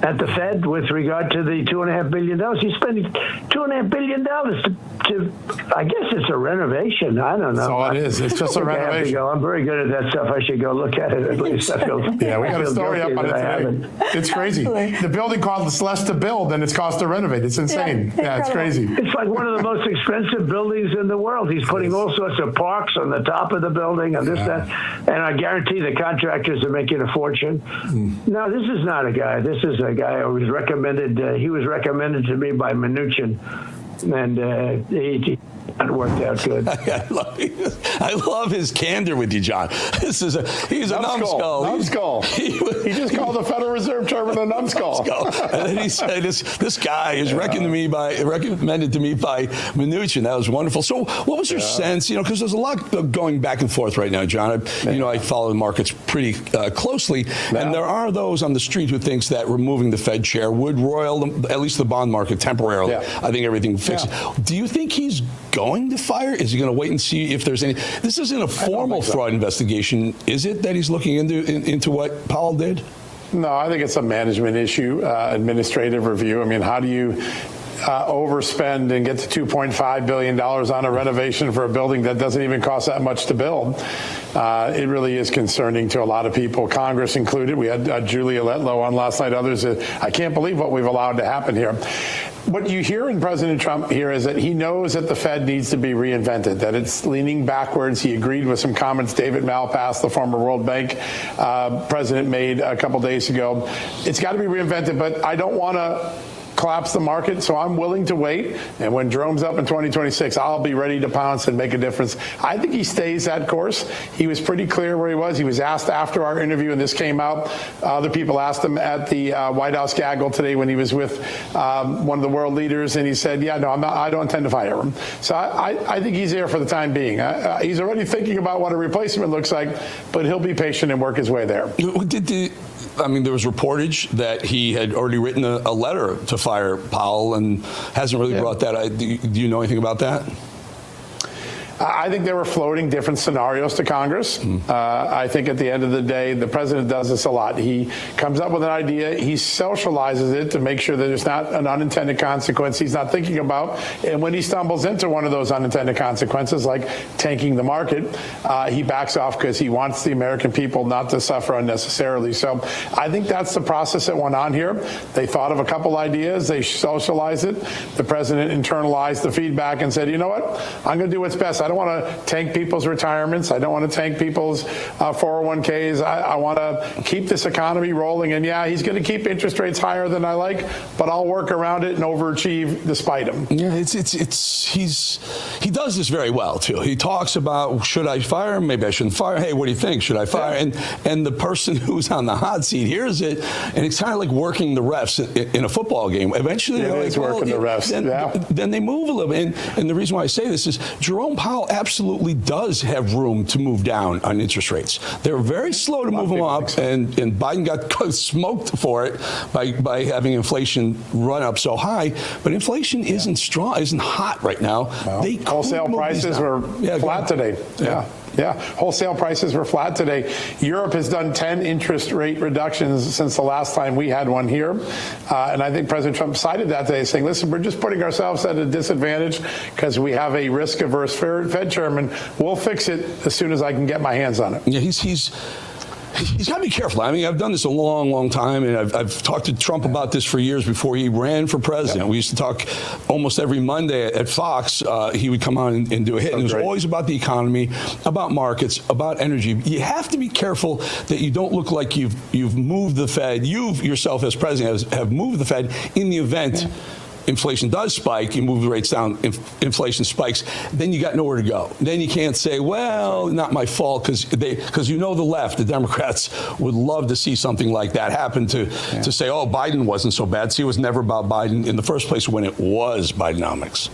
at the Fed with regard to the $2.5 billion. He's spending $2.5 billion to I guess it's a renovation. I don't know. That's all it is. It's just a renovation. I'm very good at that stuff. I should go look at it at least. I feel, we got a story up on it today. It's crazy. The building costs less to build than it's cost to renovate. It's insane. Yeah, it's crazy. It's like one of the most expensive buildings in the world. He's putting all sorts of parks on the top of the building and this, that. And I guarantee the contractors are making a fortune. No, this is not a guy. This is a guy who was recommended. He was recommended to me by Mnuchin. And he worked out good. I love his candor with you, John. He's a numbskull. Numbskull. He just called the Federal Reserve Chairman a numbskull. And then he said, "This guy is recommended to me by Mnuchin." That was wonderful. So, what was your sense? You know, because there's a lot going back and forth right now, John. I follow the markets pretty closely, and there are those on the street who thinks that removing the Fed chair would roil at least the bond market temporarily. I think everything fixes. Do you think he's going to fire? Is he going to wait and see if there's any? This isn't a formal fraud investigation, is it, that he's looking into what Powell did? No, I think it's a management issue, administrative review. I mean, how do you overspend and get to $2.5 billion on a renovation for a building that doesn't even cost that much to build? It really is concerning to a lot of people, Congress included. We had Julia Letlow on last night, others. I can't believe what we've allowed to happen here. What you hear in President Trump here is that he knows that the Fed needs to be reinvented, that it's leaning backwards. He agreed with some comments David Malpass, the former World Bank president, made a couple days ago. It's got to be reinvented, but I don't want to collapse the market, so I'm willing to wait. And when Jerome's up in 2026, I'll be ready to pounce and make a difference. I think he stays that course. He was pretty clear where he was. He was asked after our interview, and this came out. Other people asked him at the White House gaggle today when he was with one of the world leaders, and he said, "Yeah, no, I don't intend to fire him." So I think he's there for the time being. He's already thinking about what a replacement looks like, but he'll be patient and work his way there. There was reportage that he had already written a letter to fire Powell and hasn't really brought that. Do you know anything about that? I think they were floating different scenarios to Congress. I think at the end of the day, the president does this a lot. He comes up with an idea, he socializes it to make sure that there's not an unintended consequence he's not thinking about. And when he stumbles into one of those unintended consequences, like tanking the market, he backs off because he wants the American people not to suffer unnecessarily. So I think that's the process that went on here. They thought of a couple ideas, they socialized it. The president internalized the feedback and said, you know what, I'm going to do what's best. I don't want to tank people's retirements. I don't want to tank people's 401ks. I want to keep this economy rolling. And yeah, he's going to keep interest rates higher than I like, but I'll work around it and overachieve despite him. Yeah, he does this very well too. He talks about, should I fire him? Maybe I shouldn't fire. Hey, what do you think? Should I fire? And the person who's on the hot seat hears it, and it's kind of like working the refs in a football game. Eventually, it's working the refs. Then they move a little bit. And the reason why I say this is Jerome Powell absolutely does have room to move down on interest rates. They're very slow to move them up, and Biden got smoked for it by having inflation run up so high. But inflation isn't strong, isn't hot right now. Well, wholesale prices were flat today. Yeah, wholesale prices were flat today. Europe has done 10 interest rate reductions since the last time we had one here. And I think President Trump cited that today, saying, listen, we're just putting ourselves at a disadvantage because we have a risk-averse Fed chairman. We'll fix it as soon as I can get my hands on it. Yeah, he's got to be careful. I mean, I've done this a long, long time, and I've talked to Trump about this for years before he ran for president. We used to talk almost every Monday at Fox. He would come on and do a hit, and it was always about the economy, about markets, about energy. You have to be careful that you don't look like you've moved the Fed. You yourself as president have moved the Fed in the event inflation does spike, you move the rates down, inflation spikes, then you got nowhere to go. Then you can't say, well, not my fault, because the left, the Democrats, would love to see something like that happen to say, oh, Biden wasn't so bad. See, it was never about Biden in the first place when it was Bidenomics.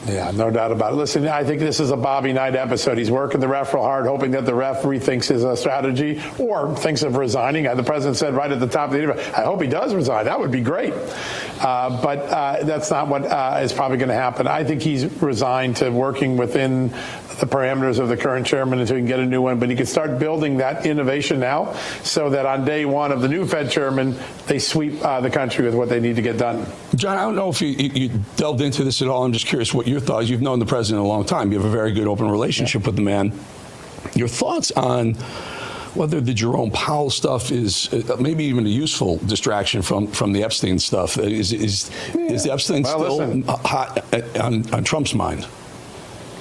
Yeah, no doubt about it. Listen, I think this is a Bobby Knight episode. He's working the ref real hard, hoping that the ref rethinks his strategy or thinks of resigning. The president said right at the top of the interview, I hope he does resign. That would be great. But that's not what is probably going to happen. I think he's resigned to working within the parameters of the current chairman until he can get a new one. But he can start building that innovation now so that on day one of the new Fed chairman, they sweep the country with what they need to get done. John, I don't know if you delved into this at all. I'm just curious what your thoughts. You've known the president a long time. You have a very good open relationship with the man. Your thoughts on whether the Jerome Powell stuff is maybe even a useful distraction from the Epstein stuff? Is the Epstein still hot on Trump's mind?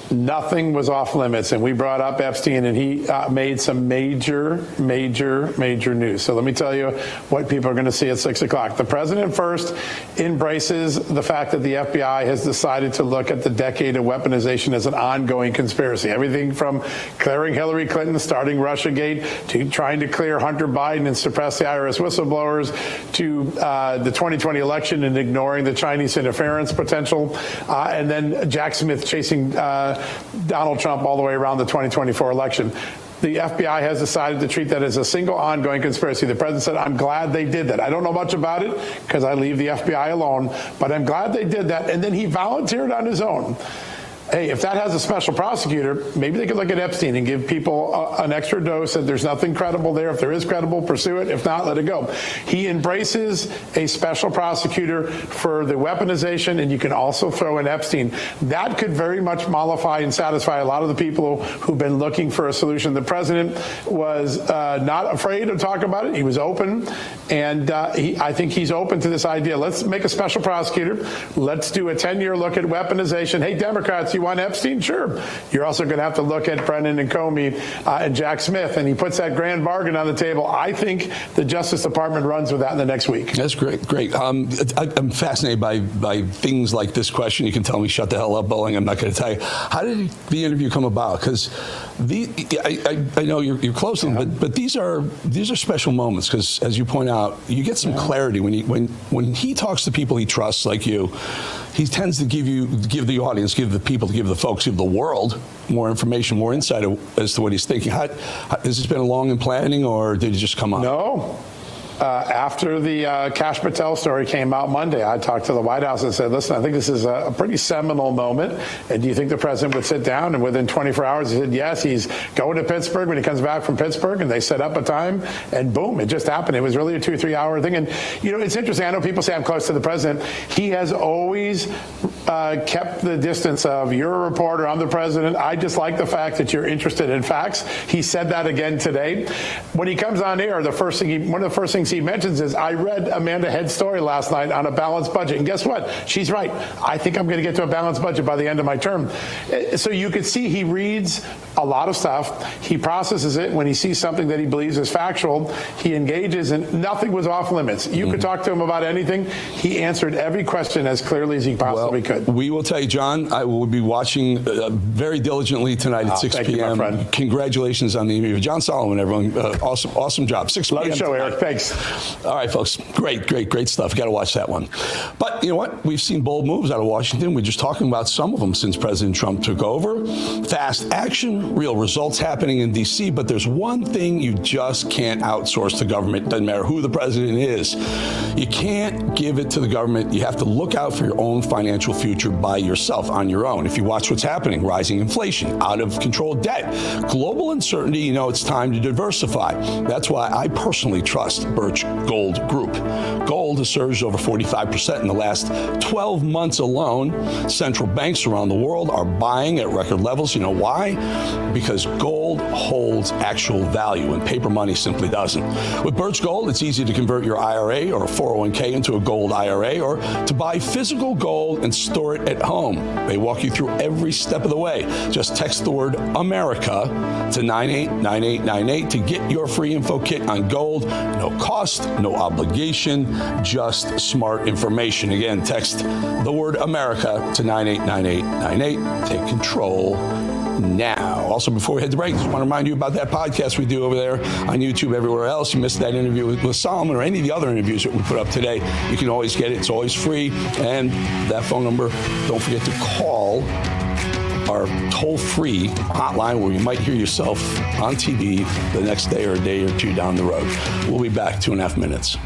Nothing was off limits, and we brought up Epstein, and he made some major news. So let me tell you what people are going to see at 6 o'clock. The president first embraces the fact that the FBI has decided to look at the decade of weaponization as an ongoing conspiracy. Everything from clearing Hillary Clinton, starting Russiagate, to trying to clear Hunter Biden and suppress the IRS whistleblowers, to the 2020 election and ignoring the Chinese interference potential, and then Jack Smith chasing Donald Trump all the way around the 2024 election. The FBI has decided to treat that as a single ongoing conspiracy. The president said, I'm glad they did that. I don't know much about it because I leave the FBI alone, but I'm glad they did that. And then he volunteered on his own. Hey, if that has a special prosecutor, maybe they could look at Epstein and give people an extra dose that there's nothing credible there. If there is credible, pursue it. If not, let it go. He embraces a special prosecutor for the weaponization, and you can also throw in Epstein. That could very much mollify and satisfy a lot of the people who've been looking for a solution. The president was not afraid to talk about it. He was open, and I think he's open to this idea. Let's make a special prosecutor. Let's do a 10-year look at weaponization. Hey, Democrats, you want Epstein? Sure. You're also going to have to look at Brennan and Comey and Jack Smith, and he puts that grand bargain on the table. I think the Justice Department runs with that in the next week. That's great. I'm fascinated by things like this question. You can tell me, shut the hell up, Bolling. I'm not going to tell you. How did the interview come about? Because I know you're close to them, but these are special moments because, as you point out, you get some clarity when he talks to people he trusts, like you. He tends to give the audience, give the people, give the folks, give the world more information, more insight as to what he's thinking. Has this been long in planning, or did it just come up? No. After the Kash Patel story came out Monday, I talked to the White House and said, listen, I think this is a pretty seminal moment. And do you think the president would sit down? And within 24 hours, he said, yes, he's going to Pittsburgh when he comes back from Pittsburgh. And they set up a time, and boom, it just happened. It was really a 2-3 hour thing. And, it's interesting. I know people say I'm close to the president. He has always kept the distance of, you're a reporter, I'm the president. I just like the fact that you're interested in facts. He said that again today. When he comes on air, one of the first things he mentions is, I read Amanda Head's story last night on a balanced budget. And guess what? She's right. I think I'm going to get to a balanced budget by the end of my term. So you could see he reads a lot of stuff. He processes it. When he sees something that he believes is factual, he engages, and nothing was off limits. You could talk to him about anything. He answered every question as clearly as he possibly could. We will tell you, John, I will be watching very diligently tonight at 6 p.m. You, my friend. Congratulations on the interview. John Solomon, everyone. Awesome job. 6 p.m. Love the show, tonight. Eric. Thanks. All right, folks. Great stuff. Got to watch that one. But you know what? We've seen bold moves out of Washington. We're just talking about some of them since President Trump took over. Fast action, real results happening in D.C. But there's one thing you just can't outsource to government. Doesn't matter who the president is. You can't give it to the government. You have to look out for your own financial future by yourself, on your own. If you watch what's happening, rising inflation, out of control debt, global uncertainty, it's time to diversify. That's why I personally trust Birch Gold Group. Gold has surged over 45% in the last 12 months alone. Central banks around the world are buying at record levels. You know why? Because gold holds actual value and paper money simply doesn't. With Birch Gold, it's easy to convert your IRA or 401k into a gold IRA, or to buy physical gold and store it at home. They walk you through every step of the way. Just text the word America to 989898 to get your free info kit on gold. No cost, no obligation, just smart information. Again, text the word America to 989898. Take control now. Also, before we head to break, just want to remind you about that podcast we do over there on YouTube, everywhere else. You missed that interview with Solomon or any of the other interviews that we put up today, you can always get it. It's always free. And that phone number, don't forget to call our toll-free hotline where you might hear yourself on TV the next day or a day or two down the road. We'll be back 2.5 minutes.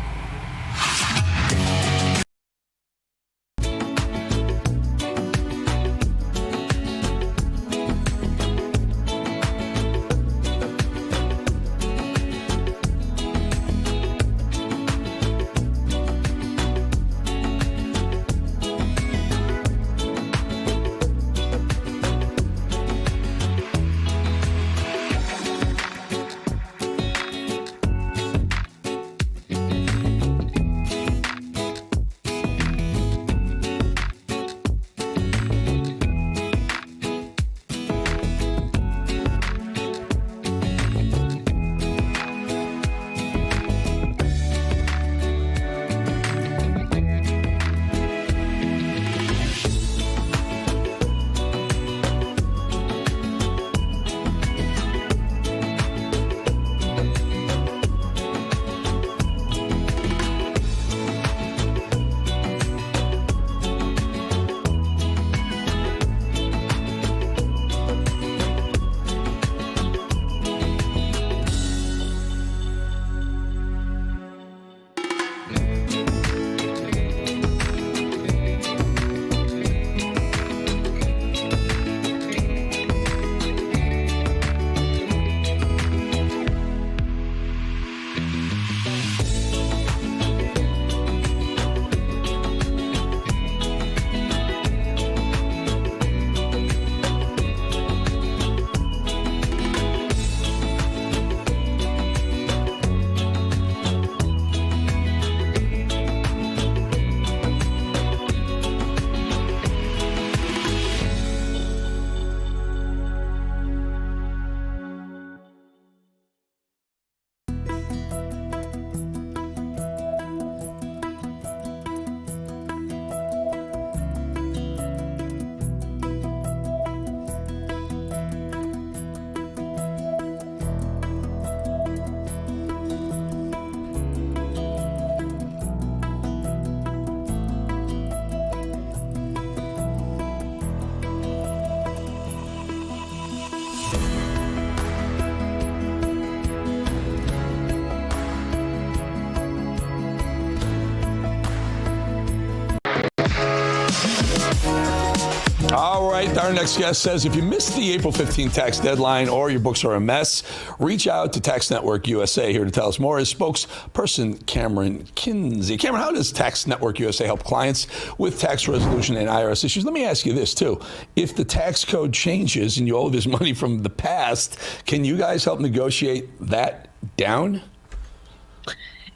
All right, our next guest says if you missed the April 15th tax deadline or your books are a mess, reach out to Tax Network USA. Here to tell us more is spokesperson Cameron Kinsey. Cameron, how does Tax Network USA help clients with tax resolution and IRS issues? Let me ask you this, too. If the tax code changes and you owe this money from the past, can you guys help negotiate that down?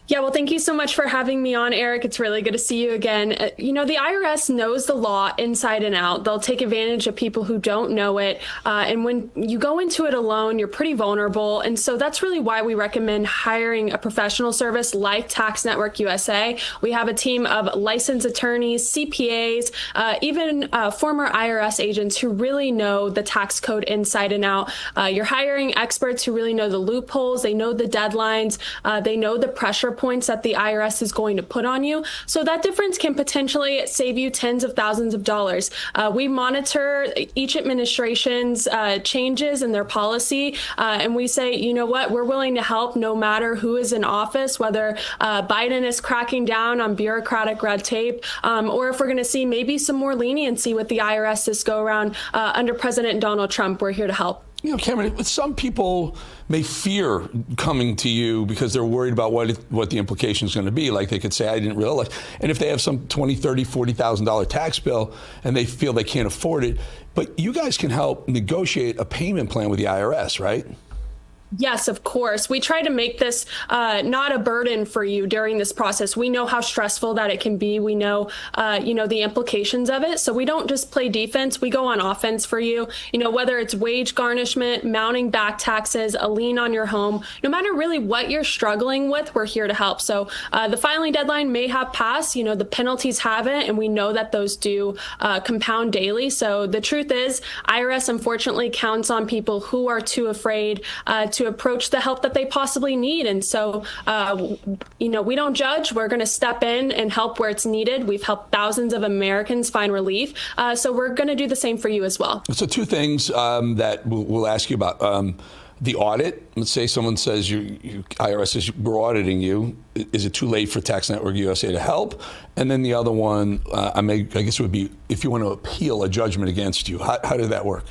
Yeah, well, thank you so much for having me on, Eric. It's really good to see you again. You know, the IRS knows the law inside and out. They'll take advantage of people who don't know it. And when you go into it alone, you're pretty vulnerable. And so that's really why we recommend hiring a professional service like Tax Network USA. We have a team of licensed attorneys, CPAs, even former IRS agents who really know the tax code inside and out. You're hiring experts who really know the loopholes. They know the deadlines. They know the pressure points that the IRS is going to put on you. So that difference can potentially save you tens of thousands of dollars. We monitor each administration's changes in their policy, and we say, you know what, we're willing to help no matter who is in office, whether Biden is cracking down on bureaucratic red tape, or if we're going to see maybe some more leniency with the IRS this go around under President Donald Trump. We're here to help. You know, Cameron, some people may fear coming to you because they're worried about what the implication is going to be. Like they could say, I didn't realize. And if they have some $20,000, $30,000, $40,000 tax bill and they feel they can't afford it, but you guys can help negotiate a payment plan with the IRS, right? Yes, of course. We try to make this not a burden for you during this process. We know how stressful that it can be. We know, the implications of it. So we don't just play defense. We go on offense for you. Whether it's wage garnishment, mounting back taxes, a lien on your home, no matter really what you're struggling with, we're here to help. So the filing deadline may have passed. The penalties haven't, and we know that those do compound daily. So the truth is, IRS unfortunately counts on people who are too afraid to approach the help that they possibly need. And so, we don't judge. We're going to step in and help where it's needed. We've helped thousands of Americans find relief. So we're going to do the same for you as well. So two things that we'll ask you about. The audit, let's say someone says IRS says we're auditing you. Is it too late for Tax Network USA to help? And then the other one, I guess it would be if you want to appeal a judgment against you. How did that work?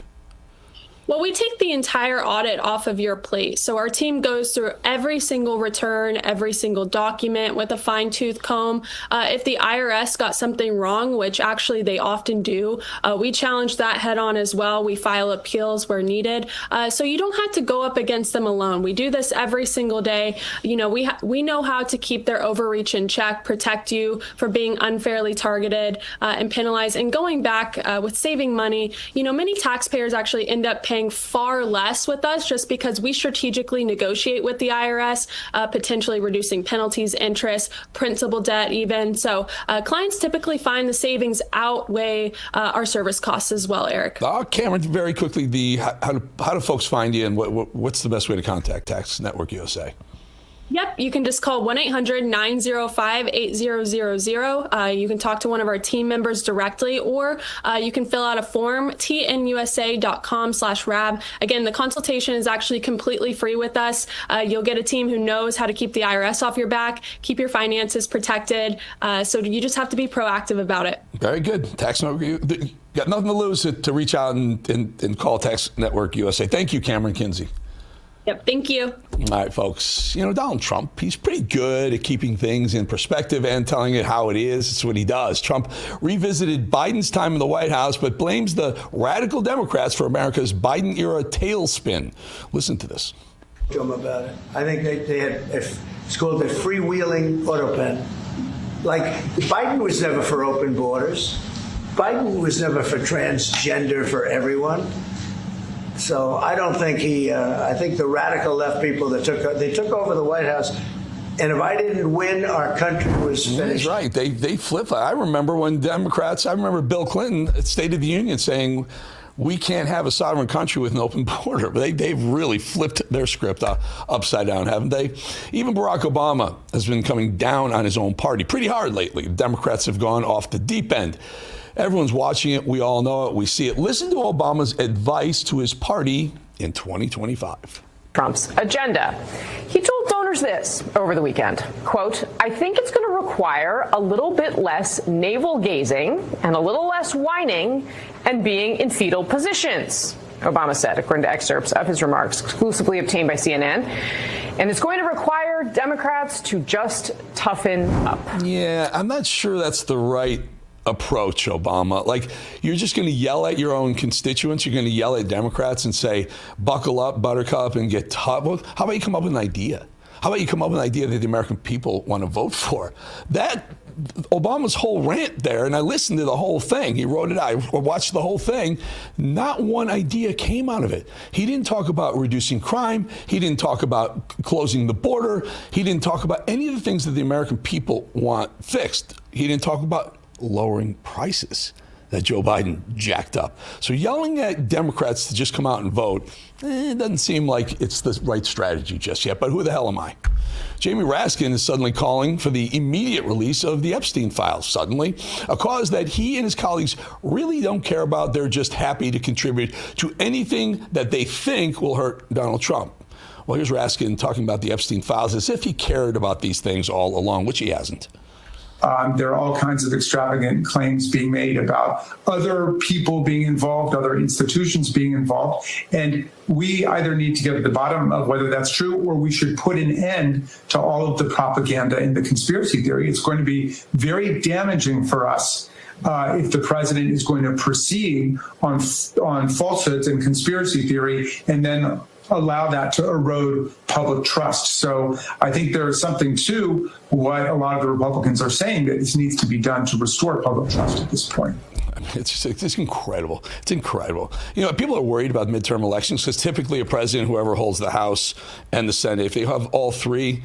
Well, we take the entire audit off of your plate. So our team goes through every single return, every single document with a fine-tooth comb. If the IRS got something wrong, which actually they often do, we challenge that head on as well. We file appeals where needed. So you don't have to go up against them alone. We do this every single day. We know how to keep their overreach in check, protect you from being unfairly targeted and penalized. And going back with saving money, many taxpayers actually end up paying far less with us just because we strategically negotiate with the IRS, potentially reducing penalties, interest, principal debt even. So clients typically find the savings outweigh our service costs as well, Eric. Cameron, very quickly, how do folks find you, and what's the best way to contact Tax Network USA? Yep, you can just call 1-800-905-8000. You can talk to one of our team members directly, or you can fill out a form, tnusa.com/RAB. Again, the consultation is actually completely free with us. You'll get a team who knows how to keep the IRS off your back, keep your finances protected. So you just have to be proactive about it. Very good. Tax Network, you got nothing to lose to reach out and call Tax Network USA. Thank you, Cameron Kinsey. Yep, thank you. All right, folks. Donald Trump, he's pretty good at keeping things in perspective and telling it how it is. It's what he does. Trump revisited Biden's time in the White House, but blames the radical Democrats for America's Biden-era tailspin. Listen to this. About it. I think they had, it's called the freewheeling auto pen. Like, Biden was never for open borders. Biden was never for transgender for everyone. So I don't think I think the radical left people that took over the White House, and if I didn't win, our country was finished. That's right. They flip. I remember when Democrats, I remember Bill Clinton at State of the Union saying, we can't have a sovereign country with an open border. But they've really flipped their script upside down, haven't they? Even Barack Obama has been coming down on his own party pretty hard lately. Democrats have gone off the deep end. Everyone's watching it. We all know it. We see it. Listen to Obama's advice to his party in 2025. Trump's agenda. He told donors this over the weekend, quote, I think it's going to require a little bit less navel gazing and a little less whining and being in fetal positions, Obama said, according to excerpts of his remarks exclusively obtained by CNN. And it's going to require Democrats to just toughen up. Yeah, I'm not sure that's the right approach, Obama. Like, you're just going to yell at your own constituents. You're going to yell at Democrats and say, buckle up, buttercup, and get tough. Well, how about you come up with an idea? How about you come up with an idea that the American people want to vote for? That Obama's whole rant there, and I listened to the whole thing. He wrote it out. I watched the whole thing. Not one idea came out of it. He didn't talk about reducing crime. He didn't talk about closing the border. He didn't talk about any of the things that the American people want fixed. He didn't talk about lowering prices that Joe Biden jacked up. So yelling at Democrats to just come out and vote, it doesn't seem like it's the right strategy just yet. But who the hell am I? Jamie Raskin is suddenly calling for the immediate release of the Epstein files. Suddenly, a cause that he and his colleagues really don't care about. They're just happy to contribute to anything that they think will hurt Donald Trump. Well, here's Raskin talking about the Epstein files as if he cared about these things all along, which he hasn't. There are all kinds of extravagant claims being made about other people being involved, other institutions being involved. And we either need to get to the bottom of whether that's true, or we should put an end to all of the propaganda and the conspiracy theory. It's going to be very damaging for us if the president is going to proceed on falsehoods and conspiracy theory and then allow that to erode public trust. So I think there's something to what a lot of the Republicans are saying, that this needs to be done to restore public trust at this point. It's incredible. It's incredible. People are worried about midterm elections because typically a president, whoever holds the House and the Senate, if they have all three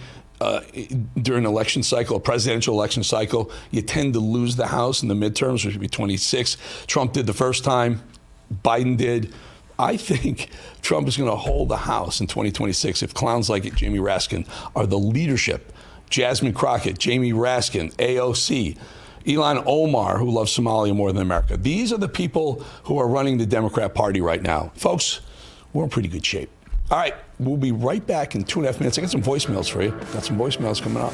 during an election cycle, a presidential election cycle, you tend to lose the House in the midterms, which would be 26. Trump did the first time. Biden did. I think Trump is going to hold the House in 2026 if clowns like Jamie Raskin are the leadership. Jasmine Crockett, Jamie Raskin, AOC, Ilhan Omar, who loves Somalia more than America. These are the people who are running the Democrat Party right now. Folks, we're in pretty good shape. All right, we'll be right back in 2.5 minutes. I got some voicemails for you. Got some voicemails coming up.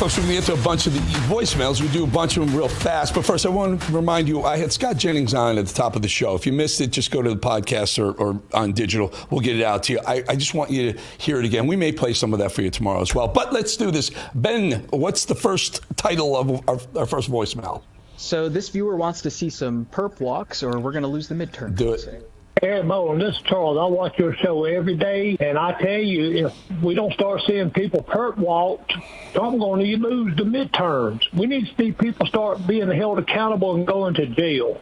Folks, we're going to get to a bunch of the voicemails. We do a bunch of them real fast. But first, I want to remind you, I had Scott Jennings on at the top of the show. If you missed it, just go to the podcast or on digital. We'll get it out to you. I just want you to hear it again. We may play some of that for you tomorrow as well. But let's do this. Ben, what's the first title of our first voicemail? So this viewer wants to see some perp walks, or we're going to lose the midterm. Do it. Hey, Mo, this is Charles. I watch your show every day, and I tell you, if we don't start seeing people perp walk, I'm going to lose the midterms. We need to see people start being held accountable and going to jail.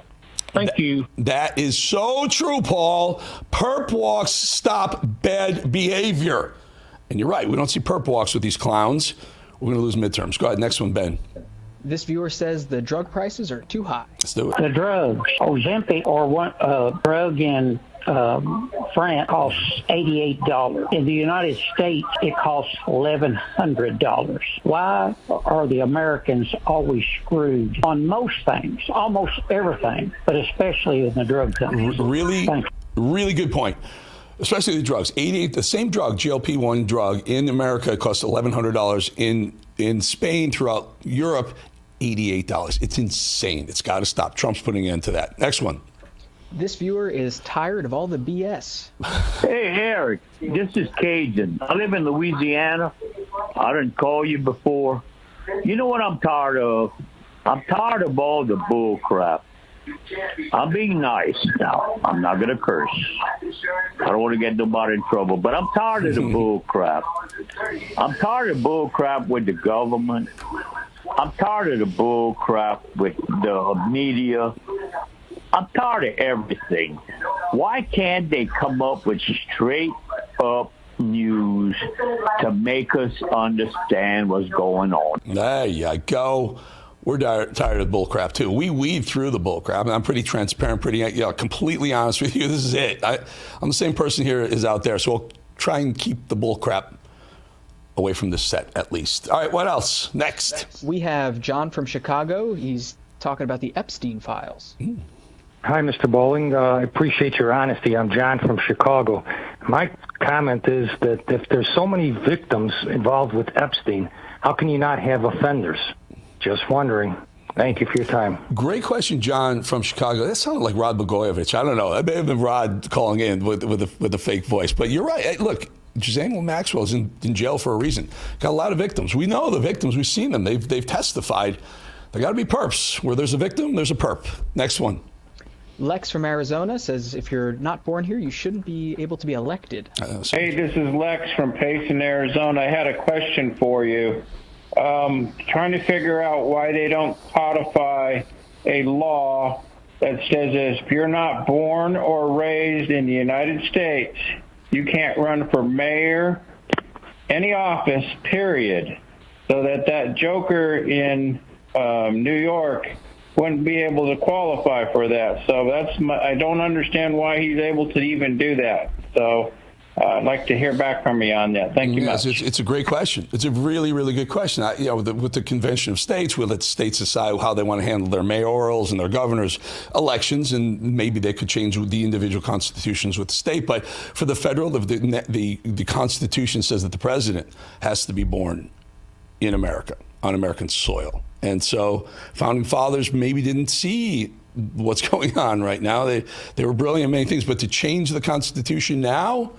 Thank you. That is so true, Paul. Perp walks stop bad behavior. And you're right. We don't see perp walks with these clowns. We're going to lose midterms. Go ahead. Next one, Ben. This viewer says the drug prices are too high. Let's do it. The drugs, Ozempic or one drug in France costs $88. In the United States, it costs $1,100. Why are the Americans always screwed on most things, almost everything, but especially in the drug companies? Really good point. Especially the drugs. The same drug, GLP-1 drug, in America costs $1,100. In Spain, throughout Europe, $88. It's insane. It's got to stop. Trump's putting an end to that. Next one. This viewer is tired of all the BS. Hey, Eric, this is Cajun. I live in Louisiana. I didn't call you before. You know what I'm tired of? I'm tired of all the bull crap. I'm being nice now. I'm not going to curse. I don't want to get nobody in trouble, but I'm tired of the bull crap. I'm tired of bull crap with the government. I'm tired of the bull crap with the media. I'm tired of everything. Why can't they come up with straight up news to make us understand what's going on? There you go. We're tired of bull crap too. We weed through the bull crap. I'm pretty transparent, completely honest with you. This is it. I'm the same person here as out there, so we'll try and keep the bull crap away from this set at least. All right, what else? Next. We have John from Chicago. He's talking about the Epstein files. Hi, Mr. Bolling. I appreciate your honesty. I'm John from Chicago. My comment is that if there's so many victims involved with Epstein, how can you not have offenders? Just wondering. Thank you for your time. Great question, John from Chicago. That sounded like Rod Blagojevich. I don't know. That may have been Rod calling in with a fake voice. But you're right. Hey, look, Ghislaine Maxwell is in jail for a reason. Got a lot of victims. We know the victims. We've seen them. They've testified. They got to be perps. Where there's a victim, there's a perp. Next one. Lex from Arizona says if you're not born here, you shouldn't be able to be elected. Hey, this is Lex from Payson, Arizona. I had a question for you. Trying to figure out why they don't codify a law that says if you're not born or raised in the United States, you can't run for mayor, any office, period. So that joker in New York wouldn't be able to qualify for that. So I don't understand why he's able to even do that. So I'd like to hear back from you on that. Thank you much. It's a great question. It's a really, really good question. With the Convention of States, we let states decide how they want to handle their mayorals and their governors' elections, and maybe they could change the individual constitutions with the state. But for the federal, the Constitution says that the president has to be born in America, on American soil. And so founding fathers maybe didn't see what's going on right now. They were brilliant in many things, but to change the Constitution now,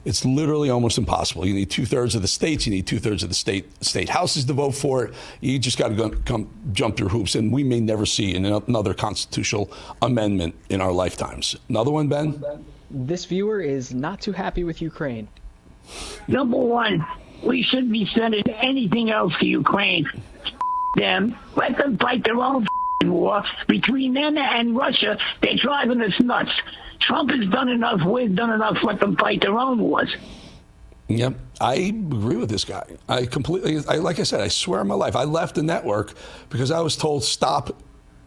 it's literally almost impossible. You need 2/3 of the states. You need 2/3 of the state houses to vote for it. You just got to jump through hoops, and we may never see another constitutional amendment in our lifetimes. Another one, Ben? This viewer is not too happy with Ukraine. Number one, we shouldn't be sending anything else to Ukraine. Them, let them fight their own war. Between them and Russia, they're driving us nuts. Trump has done enough. We've done enough. Let them fight their own wars. Yep, I agree with this guy. Like I said, I swear on my life, I left the network because I was told stop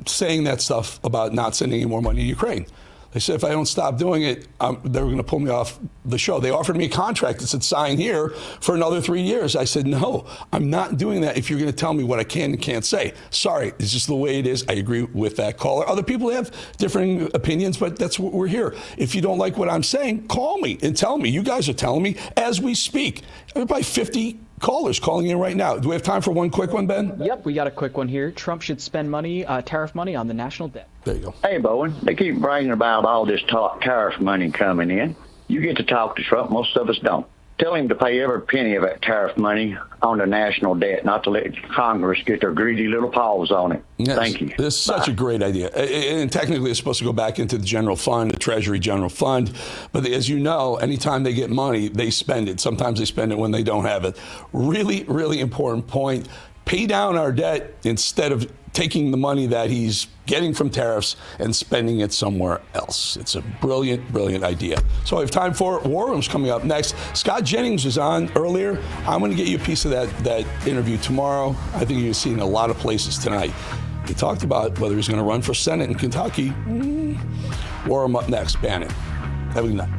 saying that stuff about not sending any more money to Ukraine. They said if I don't stop doing it, they were going to pull me off the show. They offered me a contract that said sign here for another 3 years. I said, no, I'm not doing that if you're going to tell me what I can and can't say. Sorry, it's just the way it is. I agree with that caller. Other people have differing opinions, but that's what we're here. If you don't like what I'm saying, call me and tell me. You guys are telling me as we speak. There are probably 50 callers calling in right now. Do we have time for one quick one, Ben? Yep, we got a quick one here. Trump should spend money, tariff money on the national debt. There you go. Hey, Bowen, they keep bragging about all this tariff money coming in. You get to talk to Trump. Most of us don't. Tell him to pay every penny of that tariff money on the national debt, not to let Congress get their greedy little paws on it. Yes, Thank you. This is such a great idea. And technically, it's supposed to go back into the general fund, the Treasury general fund. But as you know, anytime they get money, they spend it. Sometimes they spend it when they don't have it. Really, really important point. Pay down our debt instead of taking the money that he's getting from tariffs and spending it somewhere else. It's a brilliant, brilliant idea. So I have time for War Room's coming up next. Scott Jennings was on earlier. I'm going to get you a piece of that interview tomorrow. I think you'll see it in a lot of places tonight. He talked about whether he's going to run for Senate in Kentucky. War Room up next. Bannon. Have a good night.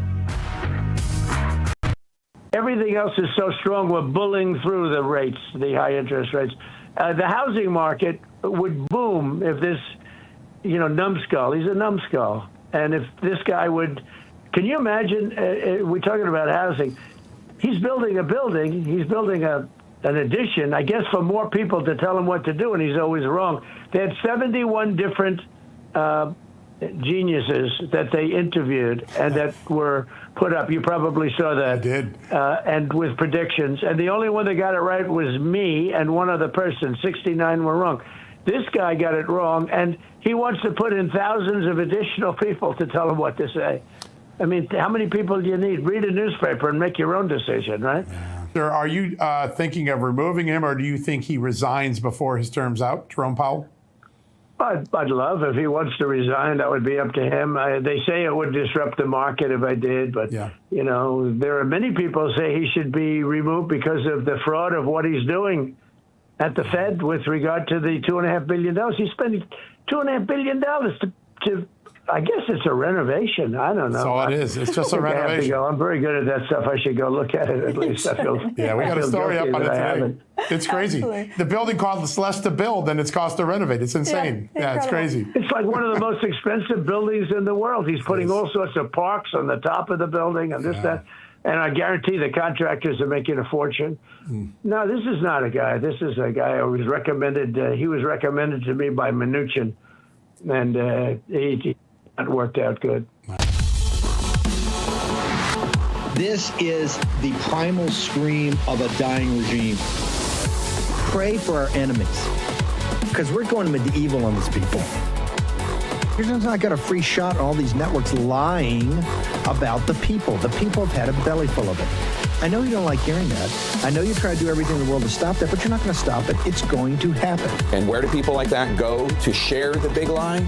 Everything else is so strong. We're bullying through the rates, the high interest rates. The housing market would boom if this, numbskull, he's a numbskull. And if this guy would, can you imagine, we're talking about housing, he's building a building, he's building an addition, I guess for more people to tell him what to do, and he's always wrong. They had 71 different geniuses that they interviewed and that were put up. You probably saw that. I did. And with predictions. And the only one that got it right was me and one other person. 69 were wrong. This guy got it wrong, and he wants to put in thousands of additional people to tell him what to say. I mean, how many people do you need? Read a newspaper and make your own decision, right? Sir, are you thinking of removing him, or do you think he resigns before his term's out, Jerome Powell? I'd love if he wants to resign. That would be up to him. They say it would disrupt the market if I did, but you know, there are many people who say he should be removed because of the fraud of what he's doing at the Fed with regard to the $2.5 billion. He's spending $2.5 billion to I guess it's a renovation. I don't know. That's all it is. It's just a renovation. I have to go. I'm very good at that stuff. I should go look at it at least. I feel, yeah, we got a story up on it today. It's crazy. Absolutely. The building costs less to build than it's cost to renovate. It's insane. Yeah, it's crazy. It's like one of the most expensive buildings in the world. He's putting all sorts of parks on the top of the building and this, that. And I guarantee the contractors are making a fortune. No, this is not a guy. This is a guy who was recommended. He was recommended to me by Mnuchin, and he not worked out good. This is the primal scream of a dying regime. Pray for our enemies, because we're going medieval on these people. You're not got a free shot on all these networks lying about the people. The people have had a belly full of it. I know you don't like hearing that. I know you try to do everything in the world to stop that, but you're not going to stop it. It's going to happen. And where do people like that go to share the big lie?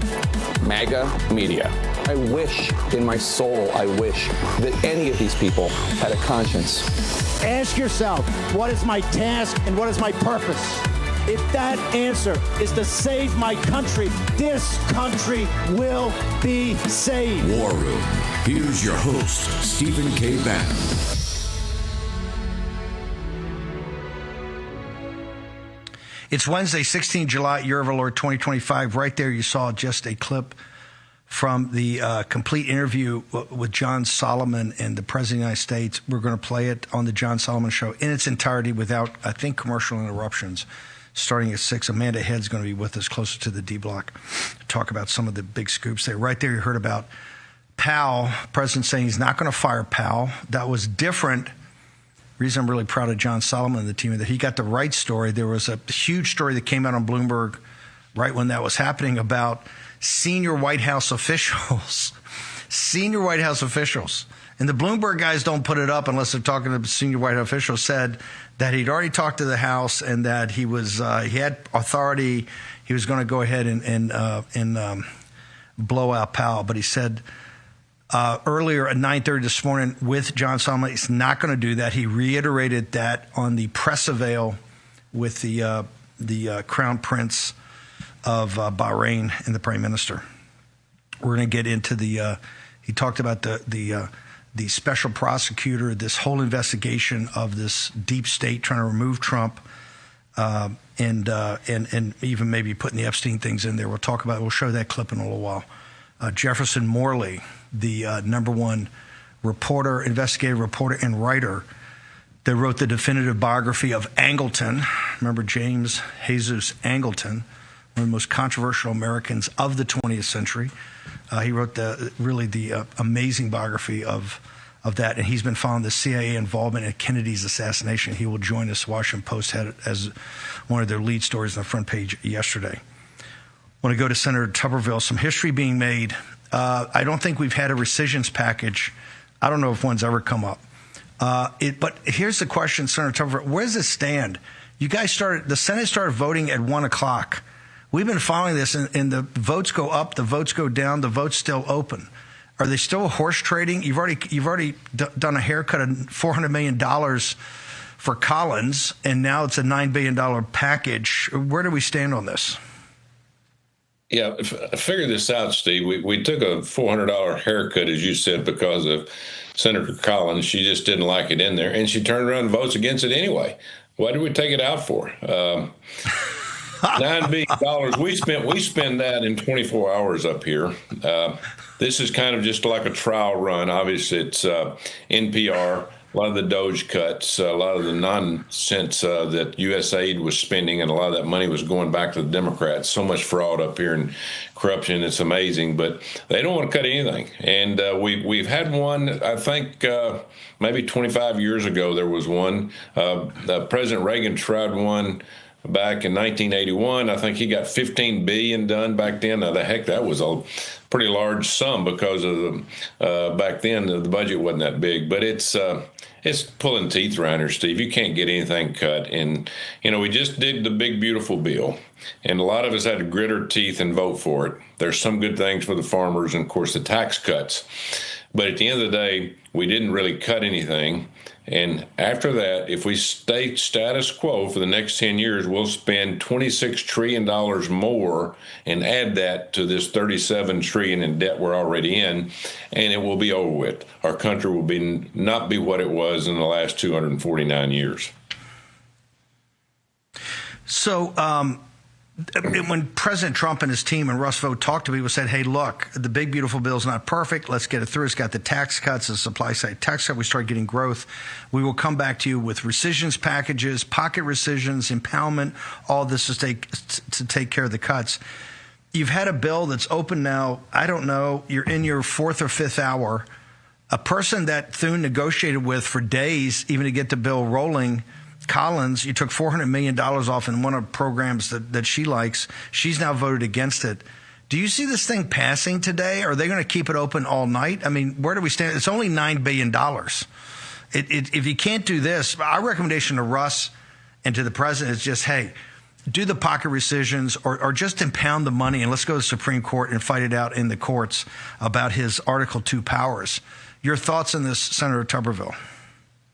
MAGA media. I wish in my soul, I wish that any of these people had a conscience. Ask yourself, what is my task and what is my purpose? If that answer is to save my country, this country will be saved. War Room. Here's your host, Stephen K. Bannon. It's Wednesday, 16 July, year of our Lord 2025. Right there, you saw just a clip from the complete interview with John Solomon and the President of the United States. We're going to play it on the John Solomon Show in its entirety without, I think, commercial interruptions. Starting at 6, Amanda Head's going to be with us closer to the D block to talk about some of the big scoops there. Right there, you heard about Powell, President saying he's not going to fire Powell. That was different. Reason I'm really proud of John Solomon and the team, that he got the right story. There was a huge story that came out on Bloomberg right when that was happening about senior White House officials. Senior White House officials. And the Bloomberg guys don't put it up unless they're talking to senior White House officials, said that he'd already talked to the House and that he was he had authority. He was going to go ahead and blow out Powell. But he said earlier at 9:30 this morning with John Solomon, he's not going to do that. He reiterated that on the press avail with the Crown Prince of Bahrain and the Prime Minister. We're going to get into the. He talked about the special prosecutor, this whole investigation of this deep state trying to remove Trump, and even maybe putting the Epstein things in there. We'll talk about it. We'll show that clip in a little while. Jefferson Morley, the #1 reporter, investigative reporter, and writer that wrote the definitive biography of Angleton. Remember James Jesus Angleton, one of the most controversial Americans of the 20th century. He wrote the amazing biography of that, and he's been following the CIA involvement in Kennedy's assassination. He will join us. Washington Post had it as one of their lead stories on the front page yesterday. I want to go to Senator Tuberville. Some history being made. I don't think we've had a rescissions package. I don't know if one's ever come up. But here's the question, Senator Tuberville. Where does it stand? You guys the Senate started voting at 1 o'clock. We've been following this, and the votes go up, the votes go down, the vote's still open. Are they still horse trading? You've already done a haircut of $400 million for Collins, and now it's a $9 billion package. Where do we stand on this? Yeah, figure this out, Steve. We took a $400 haircut, as you said, because of Senator Collins. She just didn't like it in there, and she turned around and votes against it anyway. What did we take it out for? $9 billion. We spend that in 24 hours up here. This is kind of just like a trial run. Obviously, it's NPR. a lot of the Doge cuts, a lot of the nonsense that USAID was spending, and a lot of that money was going back to the Democrats. So much fraud up here and corruption, it's amazing. But they don't want to cut anything. And we've had one, I think, maybe 25 years ago there was one. President Reagan tried one back in 1981. I think he got $15 billion done back then. Now, the heck, that was a pretty large sum because of the back then the budget wasn't that big. But it's pulling teeth around here, Steve. You can't get anything cut. And, we just did the big, beautiful bill. And a lot of us had to grit our teeth and vote for it. There's some good things for the farmers and, of course, the tax cuts. But at the end of the day, we didn't really cut anything. And after that, if we stay status quo for the next 10 years, we'll spend $26 trillion more and add that to this $37 trillion in debt we're already in, and it will be over with. Our country will not be what it was in the last 249 years. So, when President Trump and his team and Russ Vought talked to people, said, hey, look, the big, beautiful bill is not perfect. Let's get it through. It's got the tax cuts, the supply side tax cut. We start getting growth. We will come back to you with recisions packages, pocket recisions, impoundment. All this to take care of the cuts. You've had a bill that's open now. I don't know. You're in your fourth or fifth hour. A person that Thune negotiated with for days, even to get the bill rolling, Collins, you took $400 million off in one of the programs that she likes. She's now voted against it. Do you see this thing passing today? Are they going to keep it open all night? I mean, where do we stand? It's only $9 billion. If you can't do this, our recommendation to Russ and to the president is just, hey, do the pocket rescissions or just impound the money and let's go to the Supreme Court and fight it out in the courts about his Article 2 powers. Your thoughts on this, Senator Tuberville?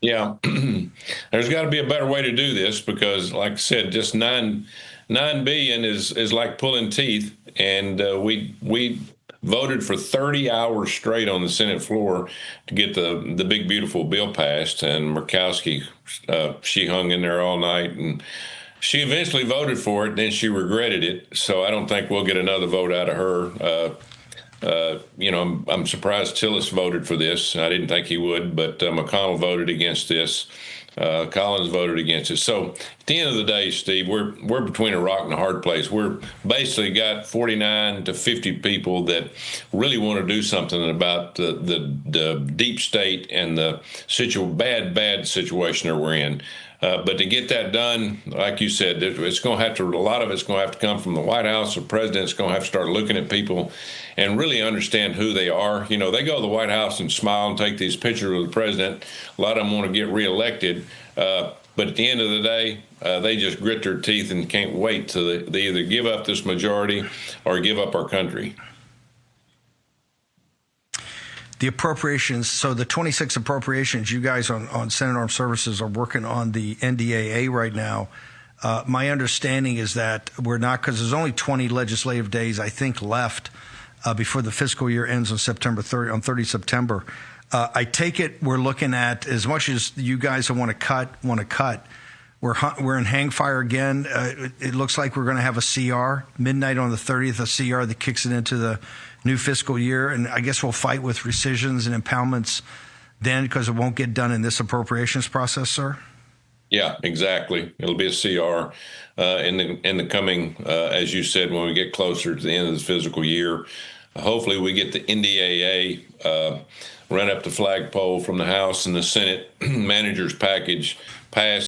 Yeah, there's got to be a better way to do this because, like I said, just $9 billion is like pulling teeth. And we voted for 30 hours straight on the Senate floor to get the big, beautiful bill passed. And Murkowski, she hung in there all night. And she eventually voted for it. Then she regretted it. So I don't think we'll get another vote out of her. I'm surprised Tillis voted for this. I didn't think he would, but McConnell voted against this. Collins voted against it. So at the end of the day, Steve, we're between a rock and a hard place. We're basically got 49 to 50 people that really want to do something about the deep state and the bad situation that we're in. But to get that done, like you said, it's going to have to. A lot of it's going to have to come from the White House. The president's going to have to start looking at people and really understand who they are. They go to the White House and smile and take these pictures of the president. A lot of them want to get reelected. But at the end of the day, they just grit their teeth and can't wait till they either give up this majority or give up our country. The appropriations, so the 26 appropriations, you guys on Senate Armed Services are working on the NDAA right now. My understanding is that we're not, because there's only 20 legislative days, I think, left before the fiscal year ends on September 30 September. I take it we're looking at, as much as you guys want to cut. We're in hang fire again. It looks like we're going to have a CR midnight on the 30th, a CR that kicks it into the new fiscal year, and I guess we'll fight with rescissions and impoundments then because it won't get done in this appropriations process, sir? Yeah, exactly. It'll be a CR in the coming, as you said, when we get closer to the end of this fiscal year. Hopefully we get the NDAA run up the flagpole from the House and the Senate managers package passed.